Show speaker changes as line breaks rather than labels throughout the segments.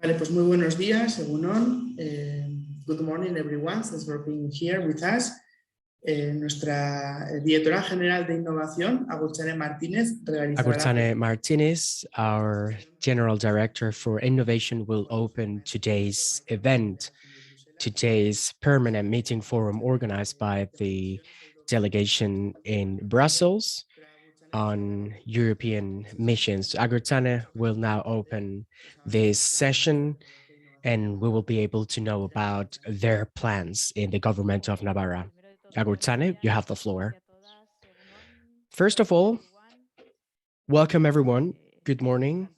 Vale, pues muy buenos días, Egunon. Good morning, everyone. Thanks for being here with us. Nuestra directora general de innovación, Agurchane Martínez,
Agurchane Martínez, our General Director for Innovation, will open today's event, today's permanent meeting forum organized by the delegation in Brussels on European missions. Agurchane will now open this session, and we will be able to know about their plans in the government of Navarra. Agurchane, you have the floor. First of all, welcome everyone. Good morning.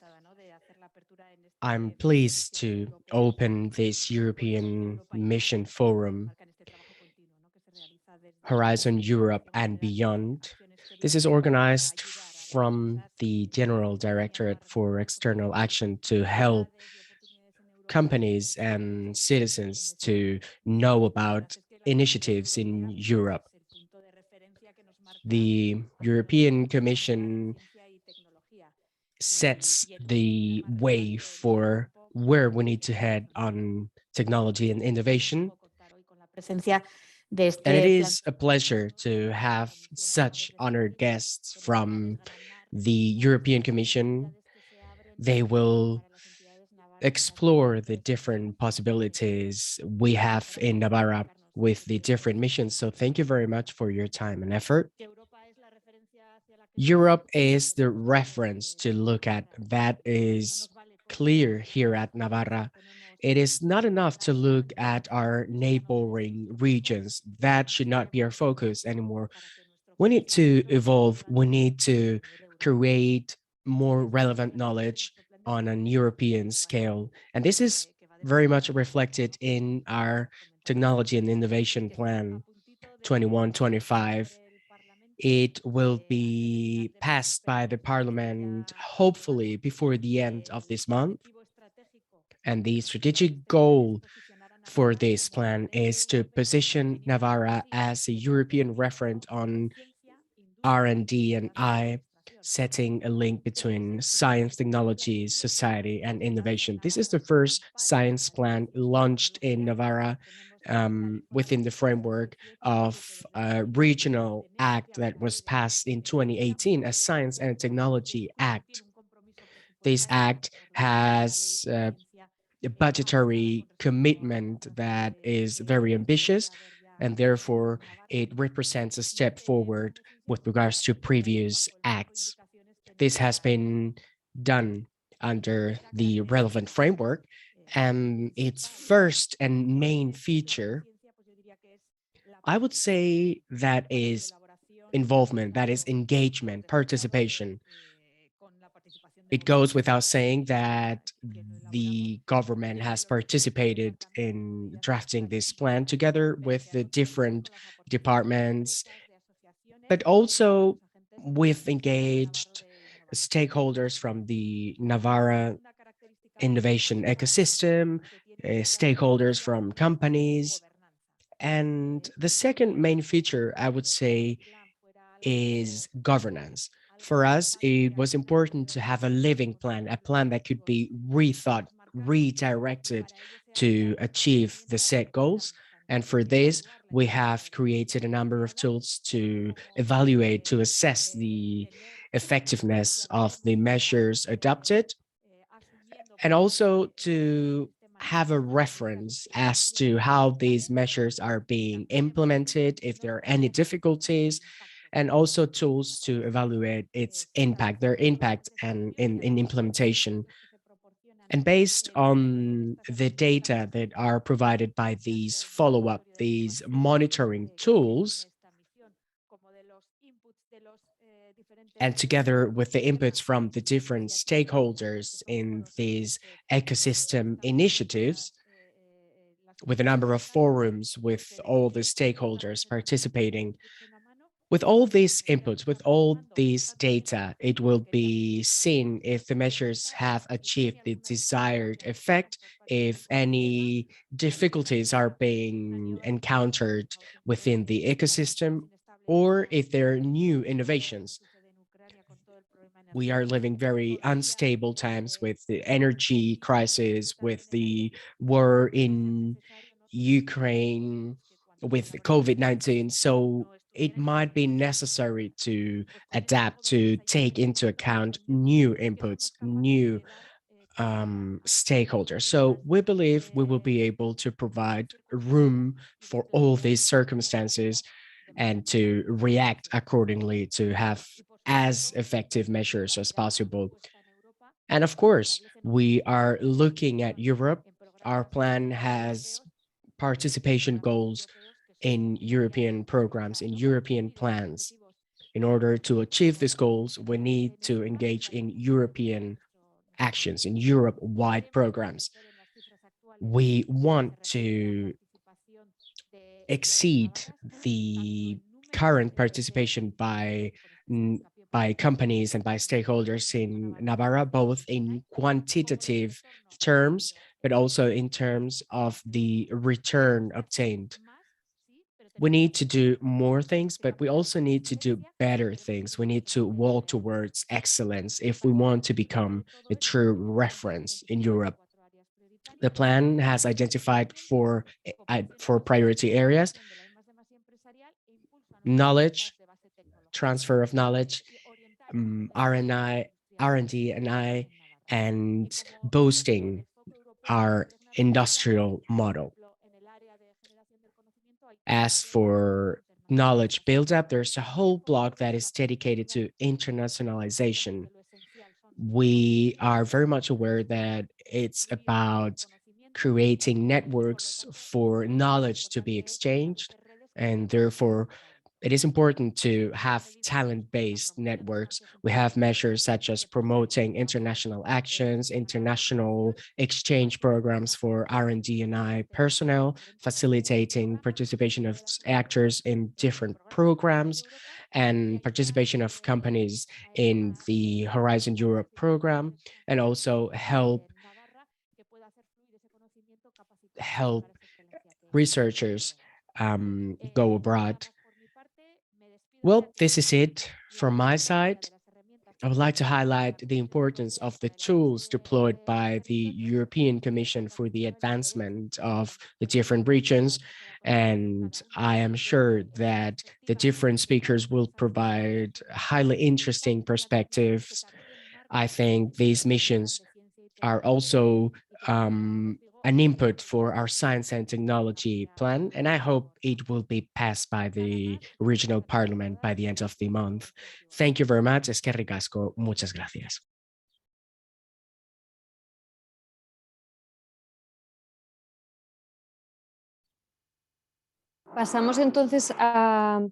I'm pleased to open this European Mission Forum, Horizon Europe and Beyond. This is organized from the General Directorate for External Action to help companies and citizens to know about initiatives in Europe. The European Commission sets the way for where we need to head on technology and innovation. And it is a pleasure to have such honored guests from the European Commission. They will explore the different possibilities we have in Navarra with the different missions. So thank you very much for your time and effort. Europe is the reference to look at. That is clear here at Navarra. It is not enough to look at our neighboring regions. That should not be our focus anymore. We need to evolve. We need to create more relevant knowledge on an European scale. And this is very much reflected in our technology and innovation plan 21-25. It will be passed by the Parliament, hopefully before the end of this month. And the strategic goal for this plan is to position Navarra as a European referent on R&D and I, setting a link between science, technology, society, and innovation. This is the first science plan launched in Navarra within the framework of a regional act that was passed in 2018, a Science and Technology Act. This act has a budgetary commitment that is very ambitious, and therefore it represents a step forward with regards to previous acts. This has been done under the relevant framework, and its first and main feature, I would say, that is involvement, that is engagement, participation. It goes without saying that the government has participated in drafting this plan together with the different departments, but also we've engaged stakeholders from the Navarra innovation ecosystem, stakeholders from companies. And the second main feature, I would say, is governance. For us, it was important to have a living plan, a plan that could be rethought, redirected to achieve the set goals. And for this, we have created a number of tools to evaluate, to assess the effectiveness of the measures adopted, and also to have a reference as to how these measures are being implemented, if there are any difficulties, and also tools to evaluate its impact, their impact and in implementation. And based on the data that are provided by these follow-up, these monitoring tools, and together with the inputs from the different stakeholders in these ecosystem initiatives, with a number of forums with all the stakeholders participating, with all these inputs, with all these data, it will be seen if the measures have achieved the desired effect, if any difficulties are being encountered within the ecosystem, or if there are new innovations. we are living very unstable times with the energy crisis, with the war in Ukraine, with COVID-19. So it might be necessary to adapt, to take into account new inputs, new stakeholders. So we believe we will be able to provide room for all these circumstances and to react accordingly to have as effective measures as possible. And of course, we are looking at Europe. Our plan has participation goals in European programs, in European plans. In order to achieve these goals, we need to engage in European actions, in Europe-wide programs. We want to exceed the current participation by companies and by stakeholders in Navarra, both in quantitative terms, but also in terms of the return obtained. We need to do more things, but we also need to do better things. We need to walk towards excellence if we want to become a true reference in Europe. The plan has identified four priority areas: knowledge, transfer of knowledge, R&I, R&D and I, and boosting our industrial model. As for knowledge build-up, there's a whole block that is dedicated to internationalization. We are very much aware that it's about creating networks for knowledge to be exchanged, and therefore it is important to have talent-based networks. We have measures such as promoting international actions, international exchange programs for R&D and I personnel, facilitating participation of actors in different programs, and participation of companies in the Horizon Europe program, and also help researchers go abroad. Well, this is it from my side. I would like to highlight the importance of the tools deployed by the European Commission for the advancement of the different regions. And I am sure that the different speakers will provide highly interesting perspectives. I think these missions are also an input for our science and technology plan, and I hope it will be passed by the regional parliament by the end of the month. Thank you very much. Es que ricasco. Muchas gracias.
Pasamos entonces a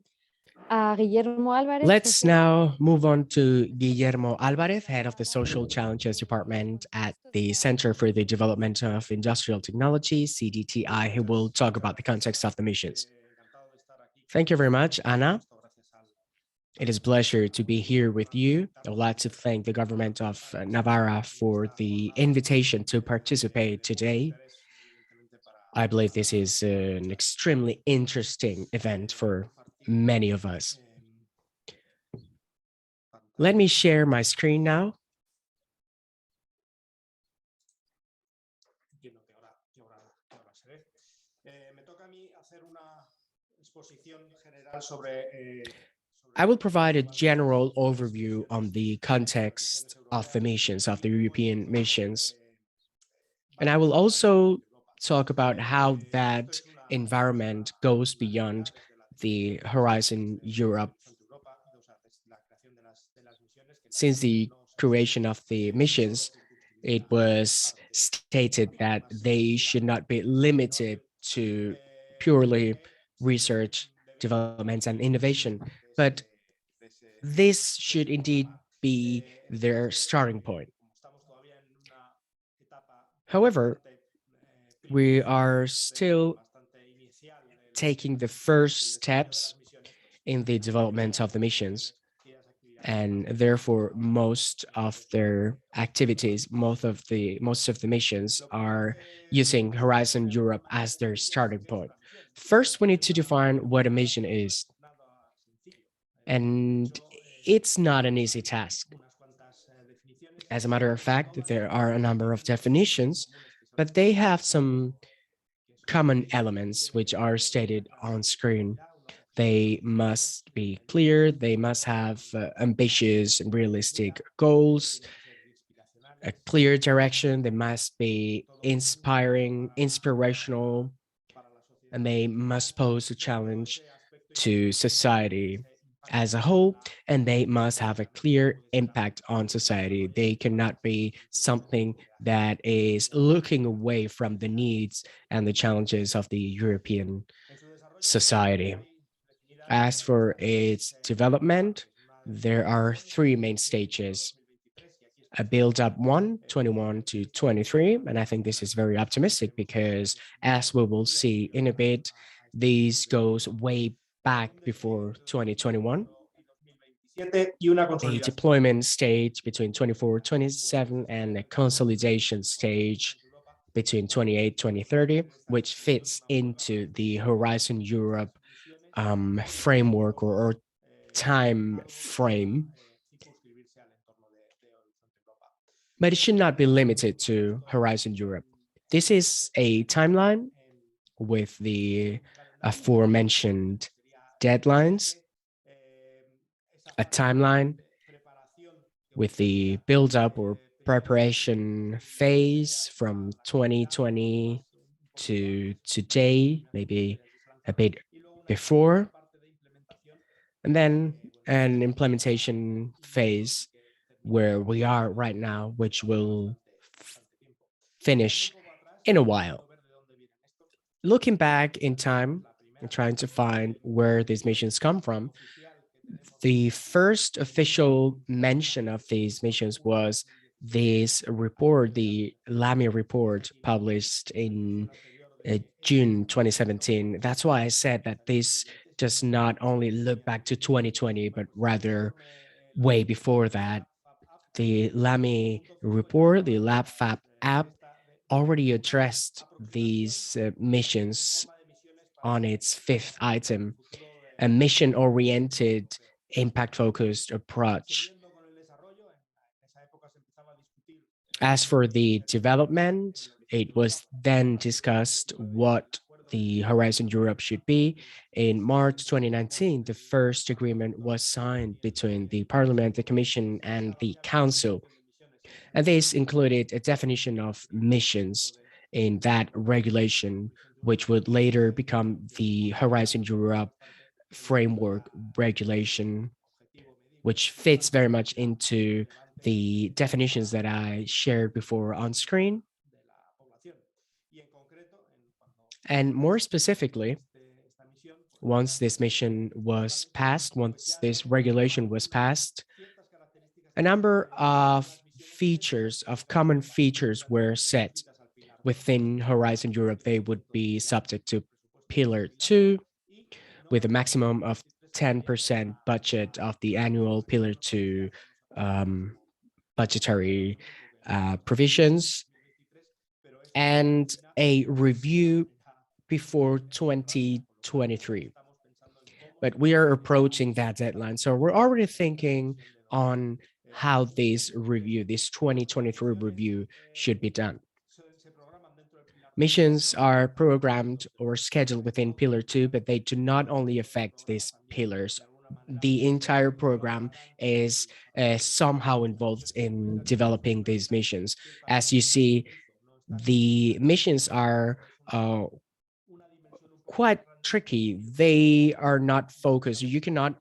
Guillermo Álvarez.
Let's now move on to Guillermo Álvarez, head of the Social Challenges Department at the Center for the Development of Industrial Technology, CDTI, who will talk about the context of the missions. Thank you very much, Ana. It is a pleasure to be here with you. I would like to thank the government of Navarra for the invitation to participate today. I believe this is an extremely interesting event for many of us. Let me share my screen now. I will provide a general overview on the context of the missions, of the European missions. And I will also talk about how that environment goes beyond the Horizon Europe. Since the creation of the missions, it was stated that they should not be limited to purely research, development, and innovation, but this should indeed be their starting point. However, we are still taking the first steps in the development of the missions, and therefore most of their activities, most of the missions are using Horizon Europe as their starting point. First, we need to define what a mission is, and it's not an easy task. As a matter of fact, there are a number of definitions, but they have some common elements which are stated on screen. They must be clear, they must have ambitious and realistic goals, a clear direction, they must be inspiring, inspirational, and they must pose a challenge to society as a whole, and they must have a clear impact on society. They cannot be something that is looking away from the needs and the challenges of the European society. As for its development, there are three main stages. A build-up 21 to 23, and I think this is very optimistic because, as we will see in a bit, this goes way back before 2021. A deployment stage between 24, 27, and a consolidation stage between 28, 2030, which fits into the Horizon Europe framework or time frame. But it should not be limited to Horizon Europe. This is a timeline with the aforementioned deadlines, a timeline with the build-up or preparation phase from 2020 to today, maybe a bit before, and then an implementation phase where we are right now, which will finish in a while. Looking back in time and trying to find where these missions come from, the first official mention of these missions was this report, the Lamy report, published in June 2017. That's why I said that this does not only look back to 2020, but rather way before that. The Lamy report, the LabFab app, already addressed these missions on its fifth item, a mission-oriented, impact-focused approach. As for the development, it was then discussed what the Horizon Europe should be. In March 2019, the first agreement was signed between the Parliament, the Commission, and the Council. And this included a definition of missions in that regulation, which would later become the Horizon Europe framework regulation, which fits very much into the definitions that I shared before on screen. And more specifically, once this mission was passed, once this regulation was passed, a number of features, of common features were set within Horizon Europe. They would be subject to Pillar 2 with a maximum of 10% budget of the annual Pillar 2 budgetary provisions, and a review before 2023. But we are approaching that deadline. So we're already thinking on how this review, this 2023 review, should be done. Missions are programmed or scheduled within Pillar 2, but they do not only affect these pillars. The entire program is somehow involved in developing these missions. As you see, the missions are quite tricky. They are not focused. You cannot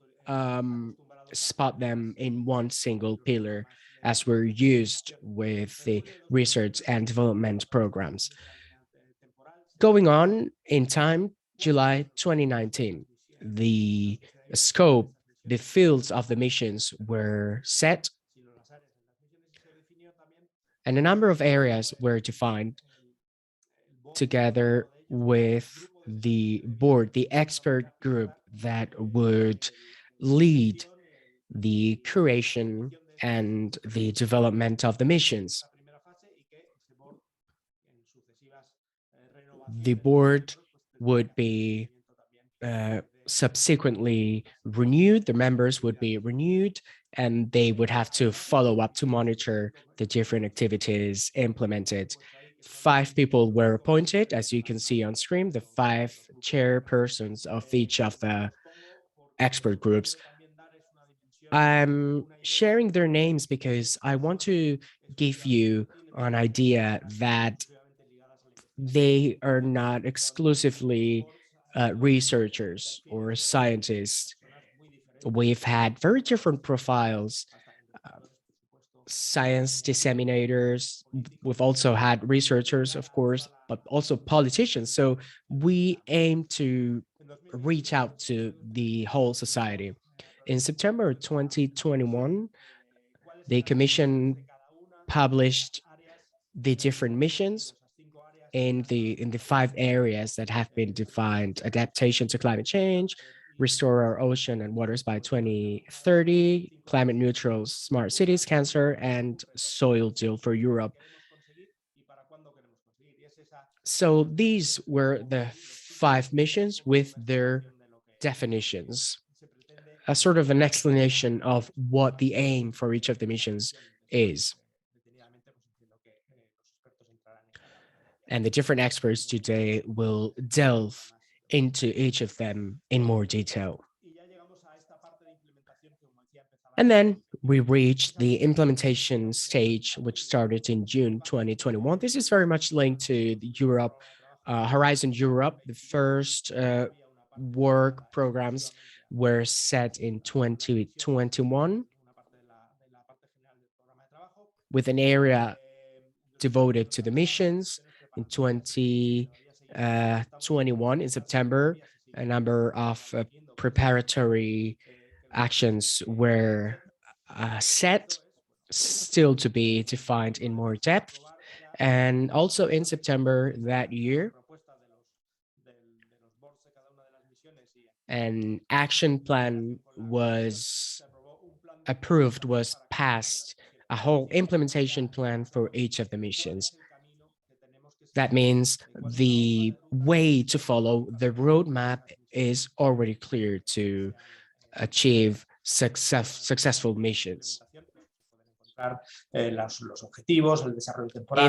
spot them in one single pillar as we're used with the research and development programs. Going on in time, July 2019, the scope, the fields of the missions were set, and a number of areas were defined together with the board, the expert group that would lead the curation and the development of the missions. The board would be subsequently renewed, the members would be renewed, and they would have to follow up to monitor the different activities implemented. 5 people were appointed, as you can see on screen, the 5 chairpersons of each of the expert groups. I'm sharing their names because I want to give you an idea that they are not exclusively researchers or scientists. We've had very different profiles, science disseminators. We've also had researchers, of course, but also politicians. So we aim to reach out to the whole society. In September 2021, the Commission published the different missions in the 5 areas that have been defined: adaptation to climate change, restore our ocean and waters by 2030, climate neutral smart cities, cancer, and soil deal for Europe. So these were the 5 missions with their definitions, a sort of an explanation of what the aim for each of the missions is. And the different experts today will delve into each of them in more detail. And then we reached the implementation stage, which started in June 2021. This is very much linked to the Europe, Horizon Europe. The first work programs were set in 2021 with an area devoted to the missions. In 2021, in September, a number of preparatory actions were set, still to be defined in more depth. And also in September that year, an action plan was approved, was passed, a whole implementation plan for each of the missions. That means the way to follow, the roadmap is already clear to achieve successful missions. In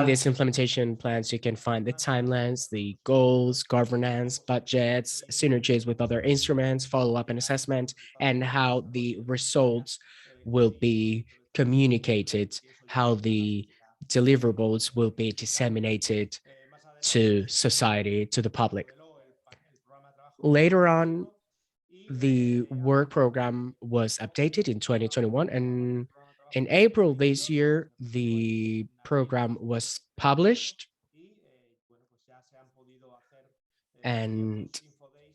these implementation plans, you can find the timelines, the goals, governance, budgets, synergies with other instruments, follow-up and assessment, and how the results will be communicated, how the deliverables will be disseminated to society, to the public. Later on, the work program was updated in 2021, and in April this year, the program was published, and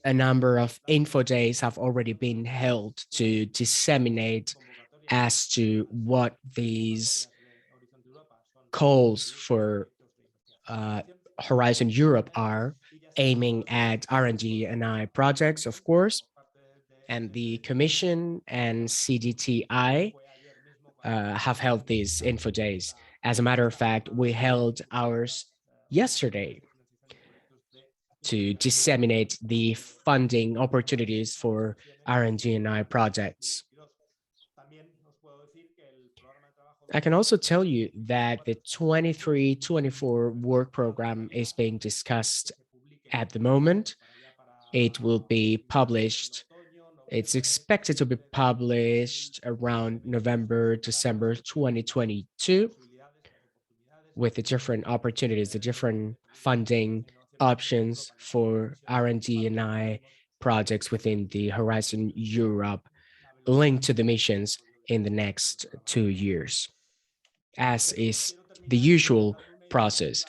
a number of info days have already been held to disseminate as to what these calls for Horizon Europe are, aiming at R&D and I projects, of course, and the Commission and CDTI have held these info days. As a matter of fact, we held ours yesterday to disseminate the funding opportunities for R&D and I projects. I can also tell you that the 23-24 work program is being discussed at the moment. It will be published. It's expected to be published around November, December 2022, with the different opportunities, the different funding options for R&D and I projects within the Horizon Europe, linked to the missions in the next 2 years, as is the usual process.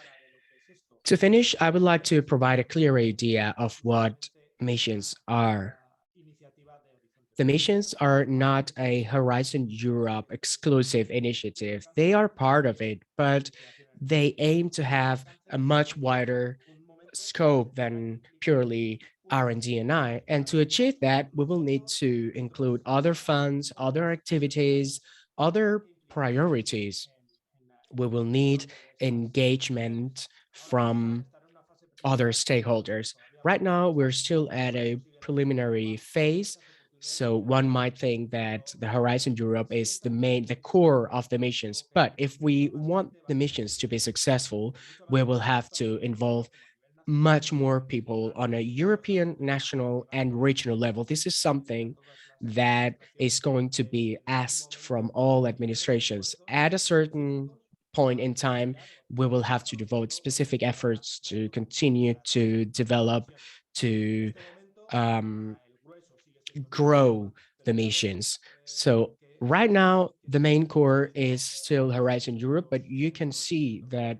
To finish, I would like to provide a clear idea of what missions are. The missions are not a Horizon Europe exclusive initiative. They are part of it, but they aim to have a much wider scope than purely R&D and I. And to achieve that, we will need to include other funds, other activities, other priorities. We will need engagement from other stakeholders. Right now, we're still at a preliminary phase. So one might think that the Horizon Europe is the core of the missions. But if we want the missions to be successful, we will have to involve much more people on a European, national, and regional level. This is something that is going to be asked from all administrations. At a certain point in time, we will have to devote specific efforts to continue to develop, to grow the missions. So right now, the main core is still Horizon Europe, but you can see that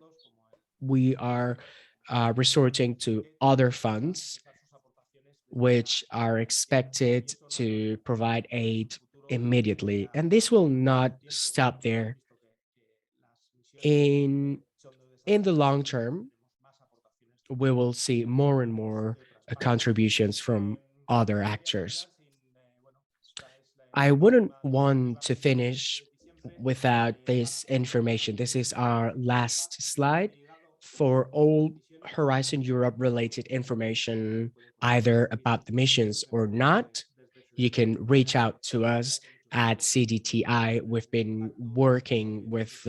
we are resorting to other funds, which are expected to provide aid immediately. And this will not stop there. In the long term, we will see more and more contributions from other actors. I wouldn't want to finish without this information. This is our last slide. For all Horizon Europe related information, either about the missions or not, you can reach out to us at CDTI. We've been working with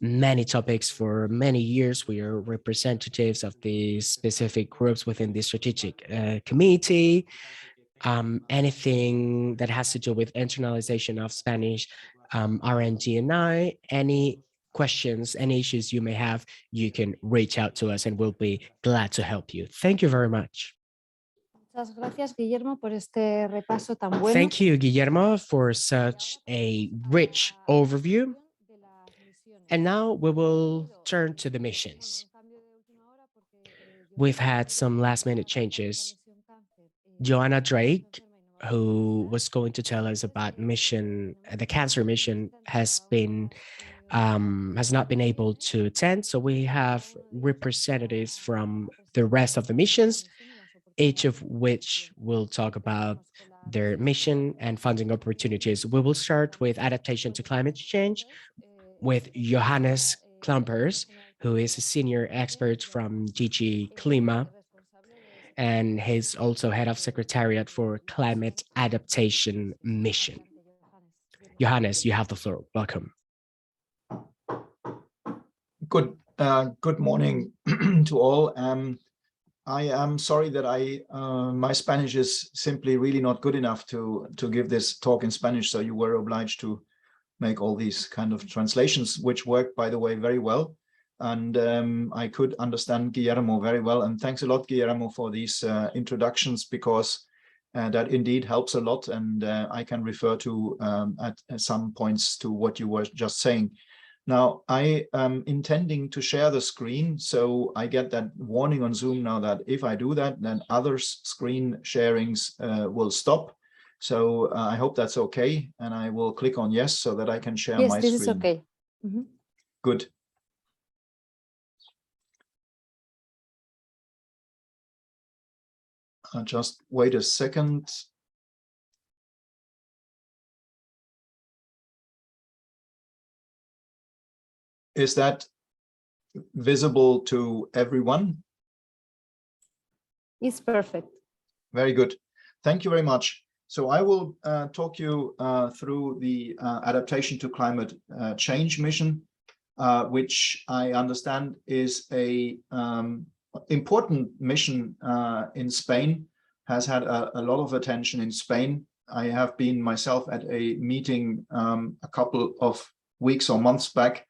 many topics for many years. We are representatives of the specific groups within the strategic committee. Anything that has to do with internalization of Spanish, RNG&I, any questions, any issues you may have, you can reach out to us and we'll be glad to help you. Thank you very much.
Muchas gracias, Guillermo, por este repaso tan bueno.
Thank you, Guillermo, for such a rich overview. And now we will turn to the missions. We've had some last-minute changes. Joanna Drake, who was going to tell us about the cancer mission, has not been able to attend. So we have representatives from the rest of the missions, each of which will talk about their mission and funding opportunities. We will start with adaptation to climate change with Johannes Klumpers, who is a senior expert from DG Klima, and he's also head of secretariat for climate adaptation mission. Johannes, you have the floor. Welcome.
Good morning to all. I am sorry that my Spanish is simply really not good enough to give this talk in Spanish, so you were obliged to make all these kind of translations, which worked, by the way, very well. And I could understand Guillermo very well. And thanks a lot, Guillermo, for these introductions, because that indeed helps a lot. And I can refer to at some points to what you were just saying. Now, I am intending to share the screen, so I get that warning on Zoom now that if I do that, then others' screen sharings will stop. So I hope that's okay. And I will click on yes, so that I can share my screen. Yes, this is okay. Mm-hmm. Good. Just wait a second. Is that visible to everyone?
It's perfect.
Very good. Thank you very much. So I will talk you through the adaptation to climate change mission, which I understand is a important mission in Spain, has had a lot of attention in Spain. I have been myself at a meeting a couple of weeks or months back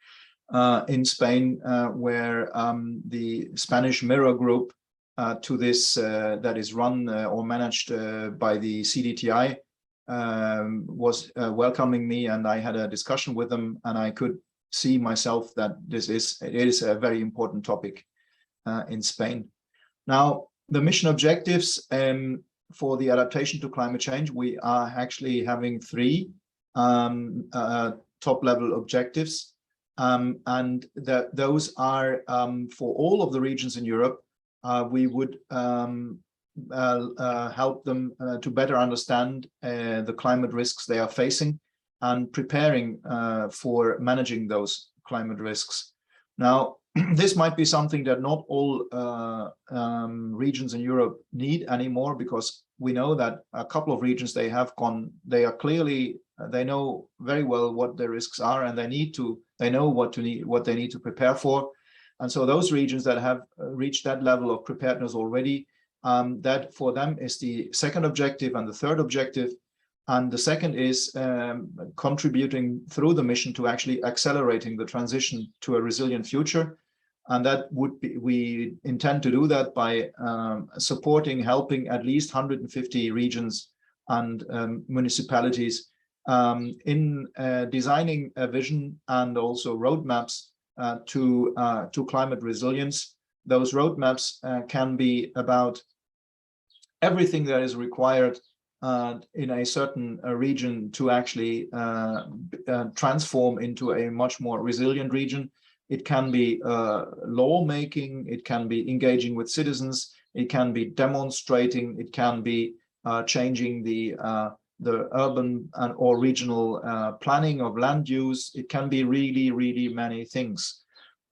in Spain, where the Spanish Mirror Group to this that is run or managed by the CDTI was welcoming me, and I had a discussion with them, and I could see myself that it is a very important topic in Spain. Now, the mission objectives for the adaptation to climate change, we are actually having 3 top-level objectives. And those are for all of the regions in Europe. We would help them to better understand the climate risks they are facing and preparing for managing those climate risks. Now, this might be something that not all regions in Europe need anymore, because we know that a couple of regions, they are clearly, they know very well what their risks are, and they know what they need to prepare for. And so those regions that have reached that level of preparedness already, that for them is the second objective and the third objective. And the second is contributing through the mission to actually accelerating the transition to a resilient future. And that would be, we intend to do that by helping at least 150 regions and municipalities in designing a vision and also roadmaps to climate resilience. Those roadmaps can be about everything that is required in a certain region to actually transform into a much more resilient region. It can be lawmaking, it can be engaging with citizens, it can be demonstrating, it can be changing the urban or regional planning of land use. It can be really, really many things.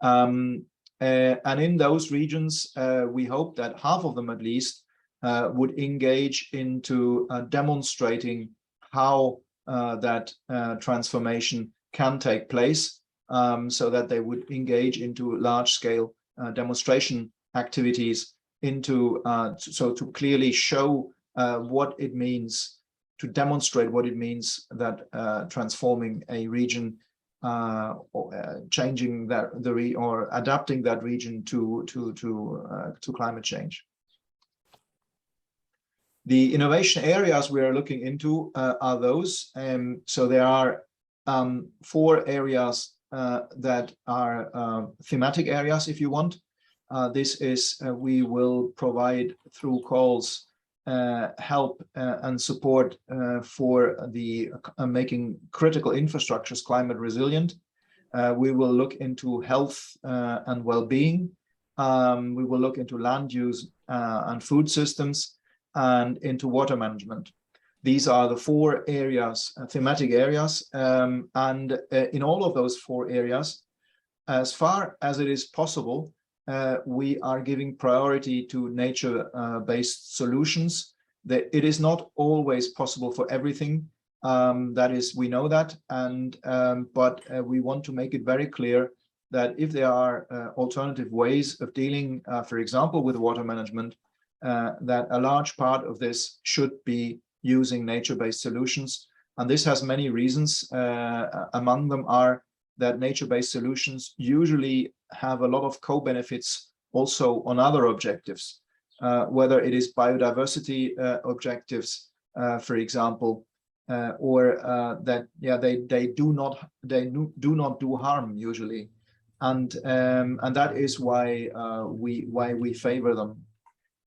And in those regions, we hope that half of them at least would engage into demonstrating how that transformation can take place. So that they would engage into large-scale demonstration activities so to clearly show what it means, to demonstrate what it means that transforming a region or changing that or adapting that region to climate change. The innovation areas we are looking into are those. So there are 4 areas that are thematic areas, if you want. This is, we will provide through calls help and support for the making critical infrastructures climate resilient. We will look into health and well-being. We will look into land use and food systems, and into water management. These are the 4 areas, thematic areas, and in all of those 4 areas, as far as it is possible, we are giving priority to nature-based solutions. That it is not always possible for everything. That is, we know that, and but we want to make it very clear that if there are alternative ways of dealing, for example, with water management, that a large part of this should be using nature-based solutions. And this has many reasons. Among them are that nature-based solutions usually have a lot of co-benefits also on other objectives, whether it is biodiversity objectives, for example, or that they do not do harm usually, and that is why we favor them.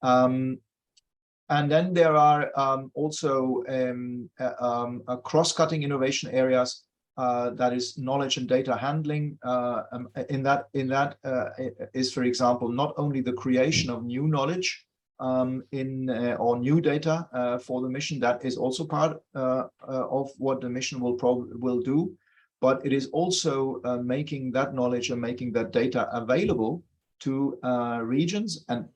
And then there are also cross-cutting innovation areas, that is knowledge and data handling. In that is, for example, not only the creation of new knowledge or new data for the mission. That is also part of what the mission will do, but it is also making that knowledge and making that data available to regions and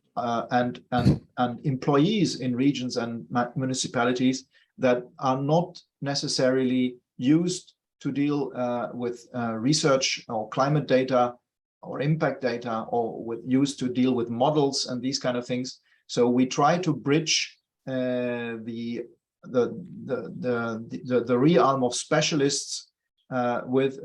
employees in regions and municipalities that are not necessarily used to deal with research or climate data or impact data, or used to deal with models and these kind of things. So we try to bridge the realm of specialists with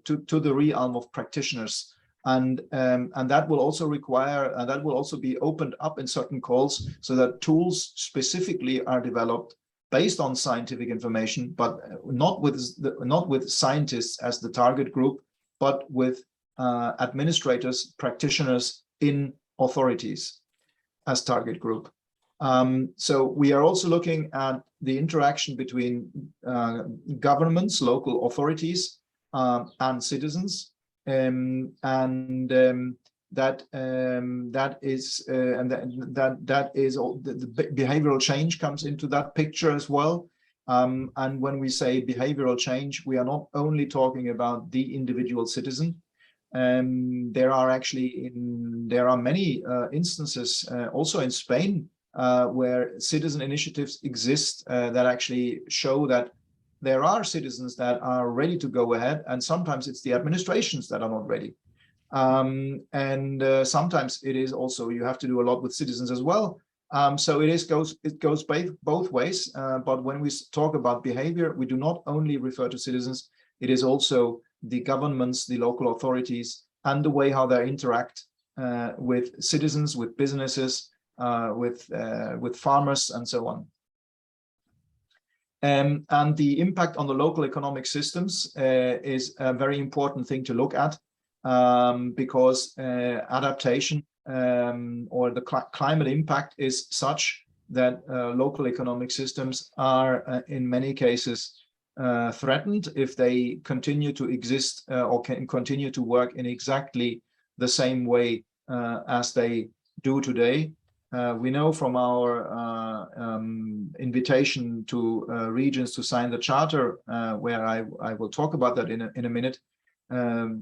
to the realm of practitioners. And that will also require, and that will also be opened up in certain calls, so that tools specifically are developed based on scientific information, but not with scientists as the target group, but with administrators, practitioners in authorities as target group. So we are also looking at the interaction between governments, local authorities, and citizens. That is all, the behavioral change comes into that picture as well. And when we say behavioral change, we are not only talking about the individual citizen. There are many instances also in Spain where citizen initiatives exist that actually show that there are citizens that are ready to go ahead, and sometimes it's the administrations that are not ready. Sometimes it is also, you have to do a lot with citizens as well. So it goes both ways. But when we talk about behavior, we do not only refer to citizens, it is also the governments, the local authorities, and the way how they interact with citizens, with businesses, with farmers, and so on. And the impact on the local economic systems is a very important thing to look at, because adaptation or the climate impact is such that local economic systems are in many cases threatened if they continue to exist or can continue to work in exactly the same way as they do today. We know from our invitation to regions to sign the charter, where I will talk about that in a minute. The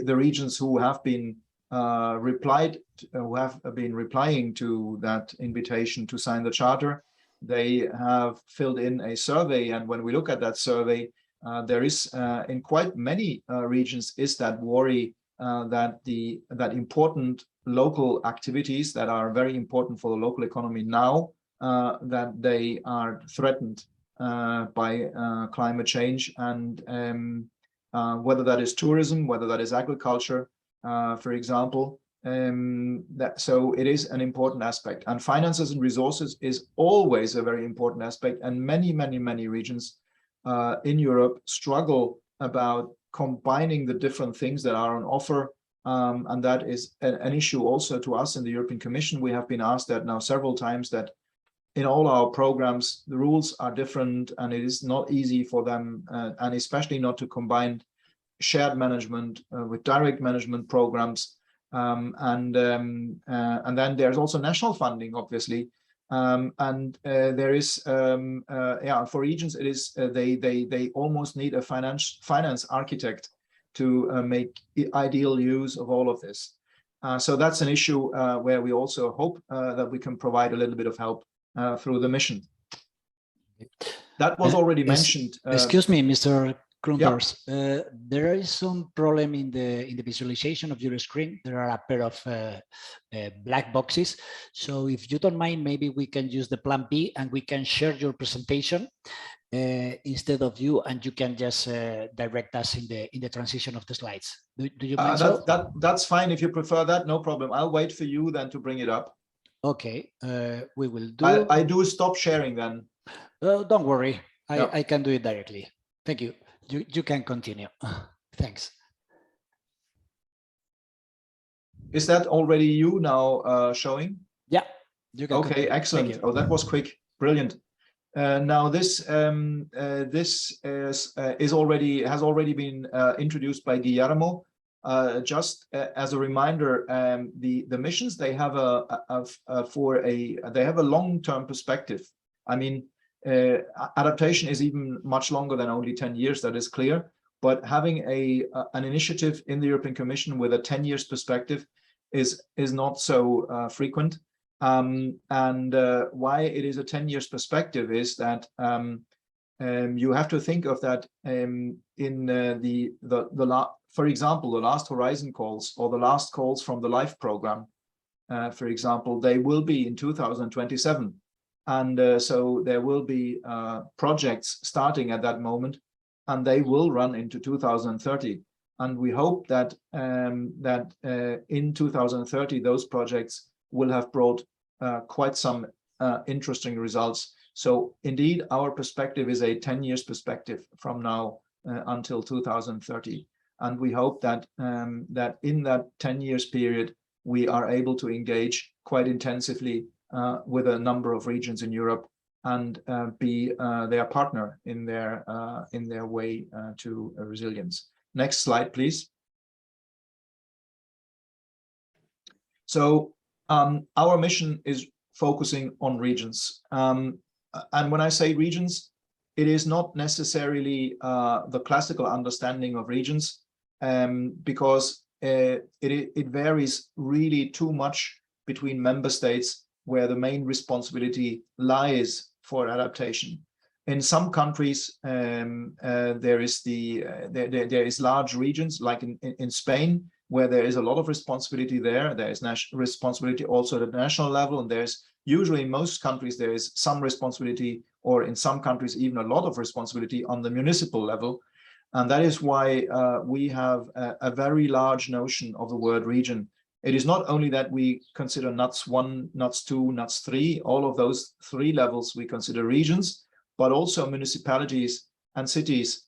regions who have been replying to that invitation to sign the charter, they have filled in a survey, and when we look at that survey, there is in quite many regions is that worry that important local activities that are very important for the local economy now, that they are threatened by climate change, and whether that is tourism, whether that is agriculture, for example. So it is an important aspect, and finances and resources is always a very important aspect, and many regions in Europe struggle about combining the different things that are on offer, and that is an issue also to us in the European Commission. We have been asked that now several times, that in all our programs the rules are different, and it is not easy for them, and especially not to combine shared management with direct management programs, and then there's also national funding, obviously, and there is for regions it is they almost need a finance architect to make ideal use of all of this. So that's an issue where we also hope that we can provide a little bit of help through the mission. That was already mentioned.
Excuse me, Mr. Krumpers.
Yeah.
There is some problem in the visualization of your screen. There are a pair of black boxes. So if you don't mind, maybe we can use the plan B and we can share your presentation instead of you, and you can just direct us in the transition of the slides. Do you mind?
That's fine if you prefer that, no problem. I'll wait for you then to bring it up.
Okay, we will do.
I do stop sharing then.
Don't worry,
Yeah.
I can do it directly. Thank you. You can continue. Thanks.
Is that already you now showing?
Yeah. You can
okay,
continue.
excellent. Oh, that was quick. Brilliant. Now this has already been introduced by Guillermo. Just as a reminder, the missions, they have a long-term perspective. I mean, adaptation is even much longer than only 10 years, that is clear, but having an initiative in the European Commission with a 10 years perspective is not so frequent. And why it is a 10 years perspective is that you have to think of that for example, the last Horizon calls or the last calls from the LIFE program, for example, they will be in 2027. And so there will be projects starting at that moment, and they will run into 2030. And we hope that in 2030, those projects will have brought quite some interesting results. So indeed, our perspective is a 10 years perspective from now until 2030. And we hope that that in that 10 years period, we are able to engage quite intensively with a number of regions in Europe and be their partner in their way to resilience. Next slide, please. So our mission is focusing on regions. And when I say regions, it is not necessarily the classical understanding of regions, because it varies really too much between member states where the main responsibility lies for adaptation. In some countries, there is large regions, like in Spain, where there is a lot of responsibility there. There is national responsibility also at the national level, and there's usually in most countries there is some responsibility, or in some countries even a lot of responsibility on the municipal level. And that is why we have a very large notion of the word region. It is not only that we consider NUTS 1, NUTS 2, NUTS 3, all of those 3 levels we consider regions, but also municipalities and cities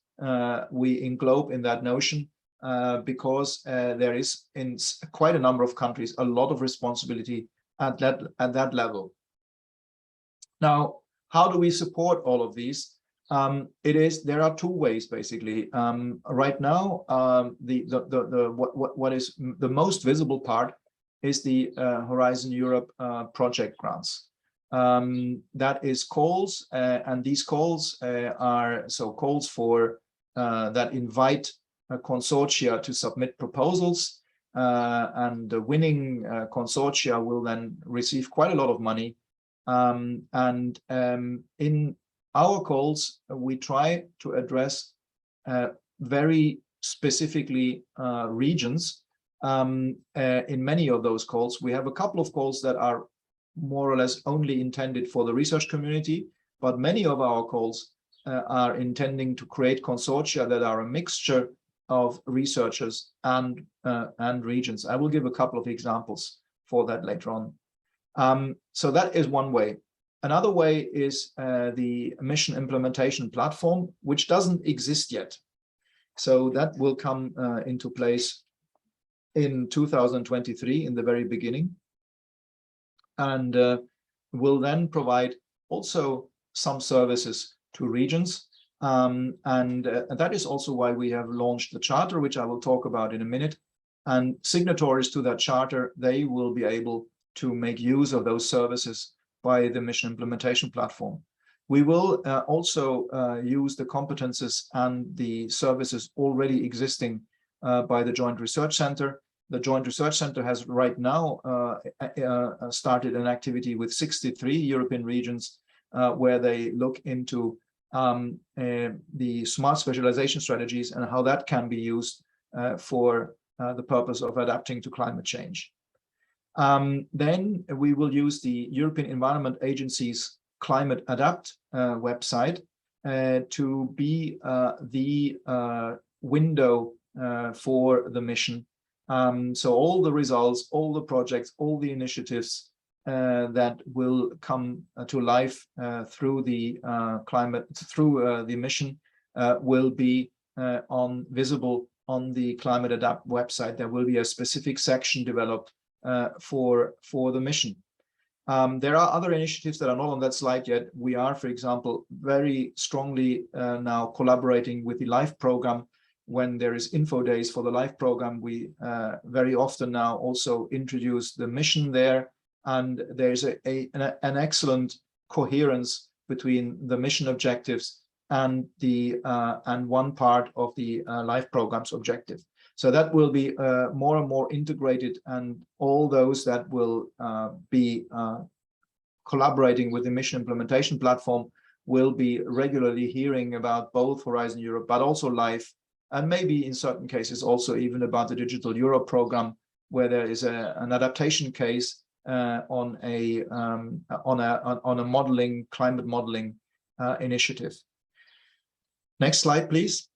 we englobe in that notion, because there is in quite a number of countries a lot of responsibility at that level. Now, how do we support all of these? There are 2 ways basically. Right now, what is the most visible part is the Horizon Europe project grants. That is calls, and these calls are calls for that invite consortia to submit proposals, and the winning consortia will then receive quite a lot of money. In our calls, we try to address very specifically regions. In many of those calls, we have a couple of calls that are more or less only intended for the research community, but many of our calls are intending to create consortia that are a mixture of researchers and regions. I will give a couple of examples for that later on. So that is one way. Another way is the mission implementation platform, which doesn't exist yet. So that will come into place in 2023, in the very beginning, and will then provide also some services to regions. And that is also why we have launched the charter, which I will talk about in a minute. And signatories to that charter, they will be able to make use of those services by the mission implementation platform. We will also use the competences and the services already existing by the Joint Research Center. The Joint Research Center has right now started an activity with 63 European regions where they look into the smart specialization strategies and how that can be used for the purpose of adapting to climate change. Then we will use the European Environment Agency's Climate Adapt website to be the window for the mission. So all the results, all the projects, all the initiatives that will come to life through the the mission will be visible on the Climate Adapt website. There will be a specific section developed for the mission. There are other initiatives that are not on that slide yet. We are, for example, very strongly now collaborating with the LIFE program. When there is info days for the LIFE program, we very often now also introduce the mission there, and there's an excellent coherence between the mission objectives and one part of the LIFE program's objective. So that will be more and more integrated, and all those that will be collaborating with the mission implementation platform will be regularly hearing about both Horizon Europe, but also LIFE, and maybe in certain cases also even about the Digital Europe program, where there is an adaptation case on a modeling, climate modeling initiative. Next slide, please.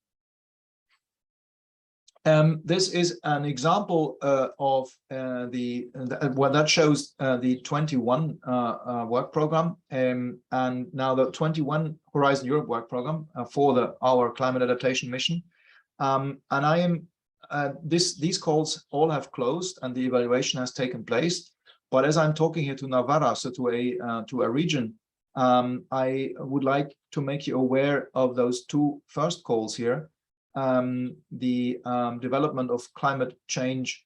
This is an example of that shows the 21 work program, and now the 21 Horizon Europe work program for our climate adaptation mission. And these calls all have closed and the evaluation has taken place. But as I'm talking here to Navarra, so to a region, I would like to make you aware of those 2 first calls here. The development of climate change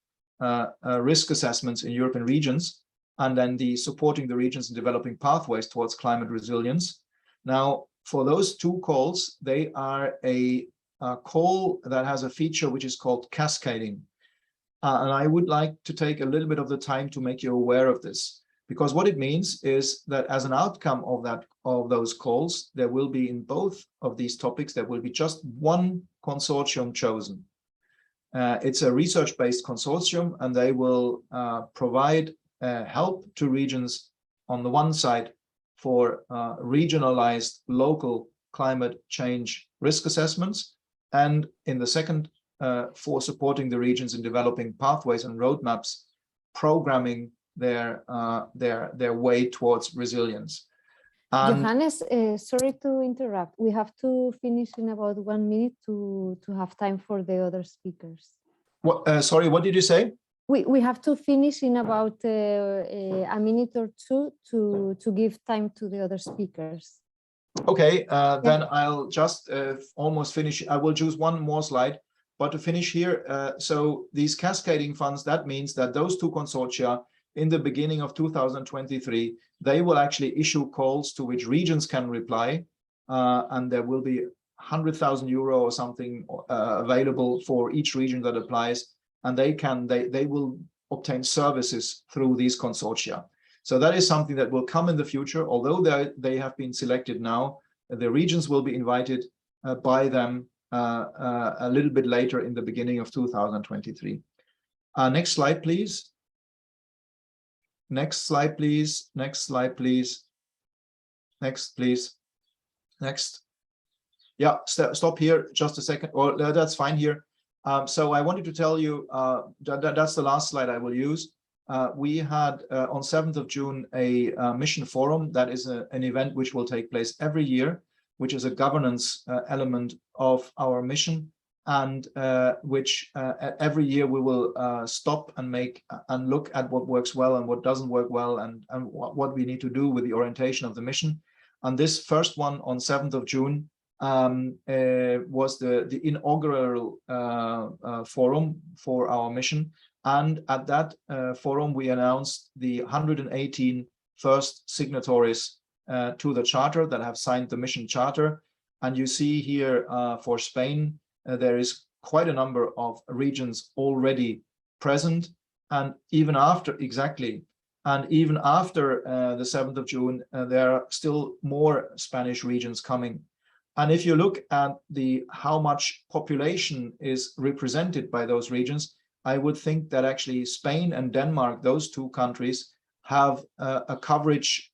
risk assessments in European regions, and then the supporting the regions in developing pathways towards climate resilience. Now, for those 2 calls, they are a call that has a feature which is called cascading. And I would like to take a little bit of the time to make you aware of this, because what it means is that as an outcome of those calls, there will be in both of these topics, there will be just one consortium chosen. It's a research-based consortium, and they will provide help to regions on the one side for regionalized local climate change risk assessments, and in the second for supporting the regions in developing pathways and roadmaps, programming their way towards resilience.
Johannes, sorry to interrupt. We have to finish in about 1 minute to have time for the other speakers.
What, sorry, what did you say?
We have to finish in about a minute or two to give time to the other speakers.
Okay, then I'll just almost finish. I will choose one more slide, but to finish here, so these cascading funds, that means that those two consortia in the beginning of 2023, they will actually issue calls to which regions can reply, and there will be 100,000 euro or something available for each region that applies, and they will obtain services through these consortia. So that is something that will come in the future. Although they have been selected now, the regions will be invited by them a little bit later in the beginning of 2023. Next slide, please. Next slide, please. Next slide, please. Next, please. Next. Yeah, stop here just a second. Or that's fine here. So I wanted to tell you that's the last slide I will use. We had on 7th of June a mission forum. That is an event which will take place every year, which is a governance element of our mission, and which every year we will stop and look at what works well and what doesn't work well, and what we need to do with the orientation of the mission. And this first one on 7th of June was the inaugural forum for our mission. And at that forum, we announced the 118 first signatories to the charter that have signed the mission charter. And you see here for Spain, there is quite a number of regions already present. And even after, even after the 7th of June, there are still more Spanish regions coming. And if you look at how much population is represented by those regions, I would think that actually Spain and Denmark, those two countries, have a coverage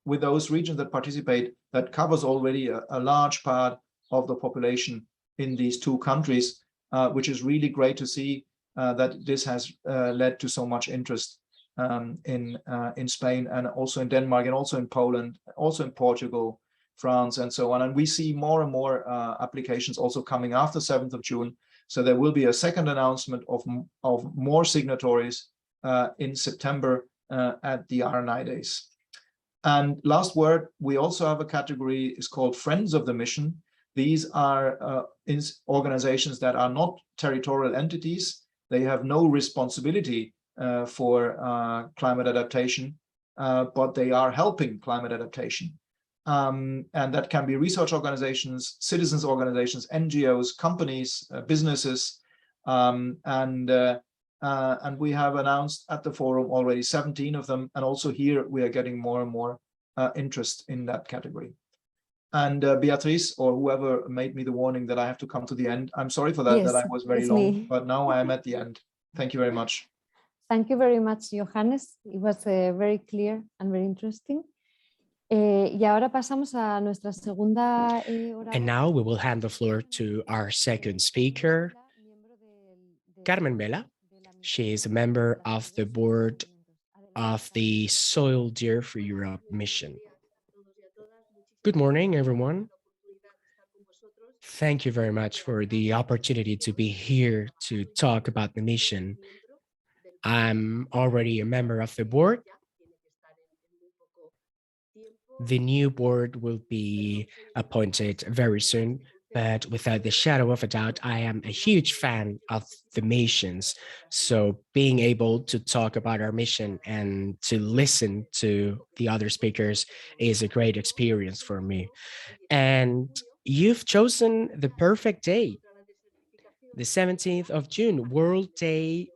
with those regions that participate that covers already a large part of the population in these two countries, which is really great to see that this has led to so much interest in Spain, and also in Denmark, and also in Poland, also in Portugal, France, and so on. And we see more and more applications also coming after 7th of June. So there will be a second announcement of more signatories in September at the RNI Days. And last word, we also have a category is called Friends of the Mission. These are organizations that are not territorial entities. They have no responsibility for climate adaptation, but they are helping climate adaptation. And that can be research organizations, citizens organizations, NGOs, companies, businesses, and we have announced at the forum already 17 of them, and also here we are getting more and more interest in that category. And Beatrice, or whoever made me the warning that I have to come to the end, I'm sorry for that, that I was very long, but now I am at the end. Thank you very much.
Thank you very much, Johannes. It was very clear and very interesting. Y ahora pasamos a nuestra segunda
And now we will hand the floor to our second speaker, Carmen Vela. She is a member of the board of the Soil Deer for Europe mission. Good morning, everyone. Thank you very much for the opportunity to be here to talk about the mission. I'm already a member of the board. The new board will be appointed very soon, but without the shadow of a doubt, I am a huge fan of the missions. So being able to talk about our mission and to listen to the other speakers is a great experience for me. And you've chosen the perfect day, the 17th of June, World Day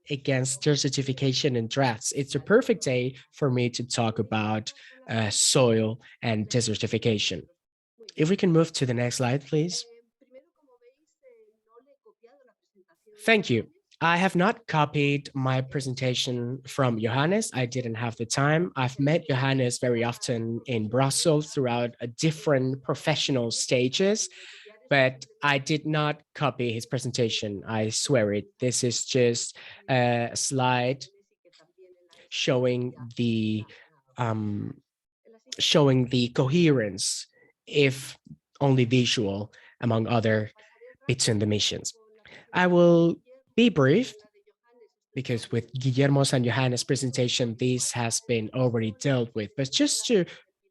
against desertification and droughts. It's a perfect day for me to talk about soil and desertification. If we can move to the next slide, please. Thank you. I have not copied my presentation from Johannes. I didn't have the time. I've met Johannes very often in Brussels throughout different professional stages, but I did not copy his presentation. I swear it. This is just a slide showing the coherence, if only visual, among other bits in the missions. I will be brief because with Guillermo's and Johannes' presentation, this has been already dealt with, but just to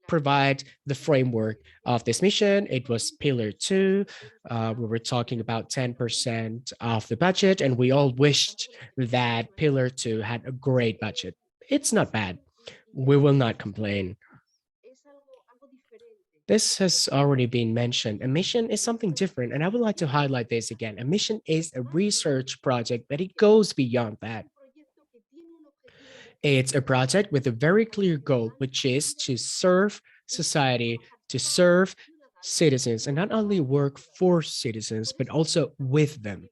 provide the framework of this mission, it was Pillar 2. We were talking about 10% of the budget, and we all wished that Pillar 2 had a great budget. It's not bad. We will not complain. This has already been mentioned. A mission is something different, and I would like to highlight this again. A mission is a research project, but it goes beyond that. It's a project with a very clear goal, which is to serve society, to serve citizens, and not only work for citizens, but also with them.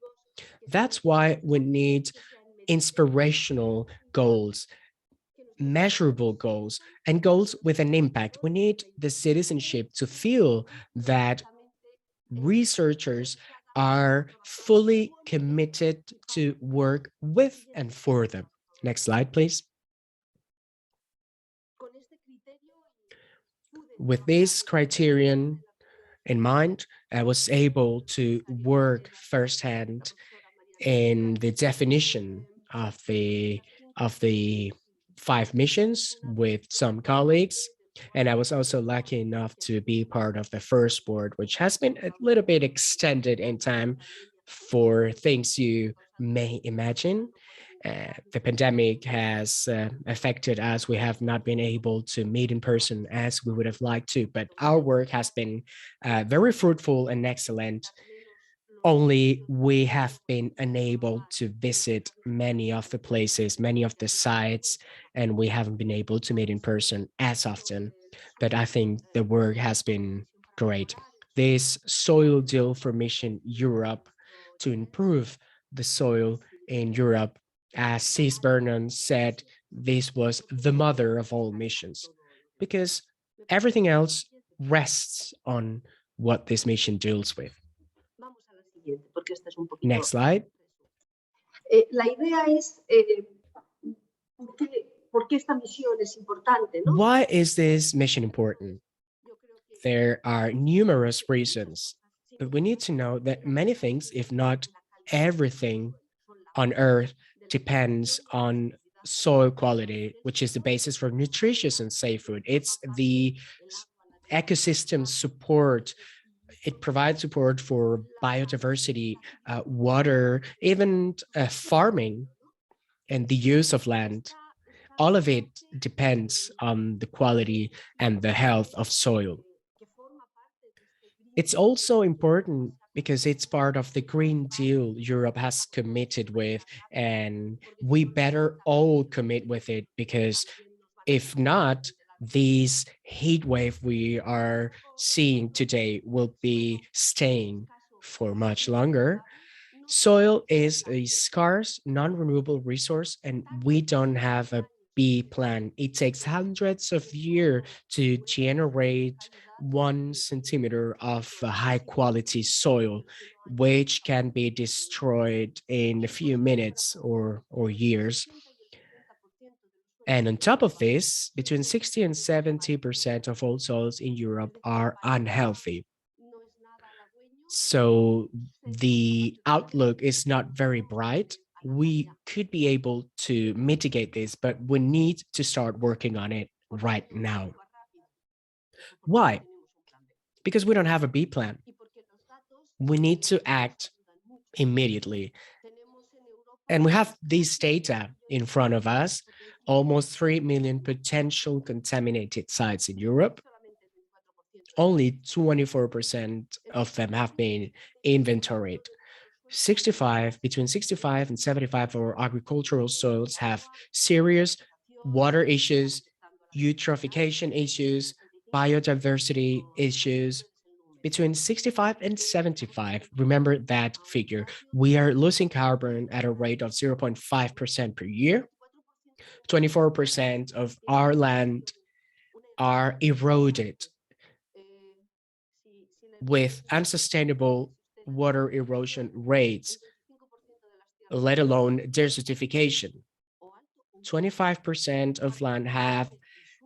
That's why we need inspirational goals, measurable goals, and goals with an impact. We need the citizenship to feel that researchers are fully committed to work with and for them. Next slide, please. With this criterion in mind, I was able to work firsthand in the definition of the 5 missions with some colleagues. And I was also lucky enough to be part of the first board, which has been a little bit extended in time for things you may imagine. The pandemic has affected us. We have not been able to meet in person as we would have liked to, but our work has been very fruitful and excellent. Only we have been unable to visit many of the places, many of the sites, and we haven't been able to meet in person as often. But I think the work has been great. This soil deal for Mission Europe to improve the soil in Europe, as Cis Vernon said, this was the mother of all missions, because everything else rests on what this mission deals with. Next slide. Why is this mission important? There are numerous reasons, but we need to know that many things, if not everything on Earth, depends on soil quality, which is the basis for nutritious and safe food. It's the ecosystem support. It provides support for biodiversity, water, even farming and the use of land. All of it depends on the quality and the health of soil. It's also important because it's part of the Green Deal Europe has committed with, and we better all commit with it, because if not, this heat wave we are seeing today will be staying for much longer. Soil is a scarce, non-renewable resource, and we don't have a B plan. It takes hundreds of years to generate 1 centimeter of high quality soil, which can be destroyed in a few minutes or years. And on top of this, between 60 and 70% of all soils in Europe are unhealthy. So the outlook is not very bright. We could be able to mitigate this, but we need to start working on it right now. Why? Because we don't have a B plan. We need to act immediately. And we have this data in front of us, almost 3 million potential contaminated sites in Europe. Only 24% of them have been inventoried. between 65 and 75 of our agricultural soils have serious water issues, eutrophication issues, biodiversity issues. Between 65 and 75, remember that figure, we are losing carbon at a rate of 0.5% per year. 24% of our land are eroded with unsustainable water erosion rates, let alone desertification. 25% of land have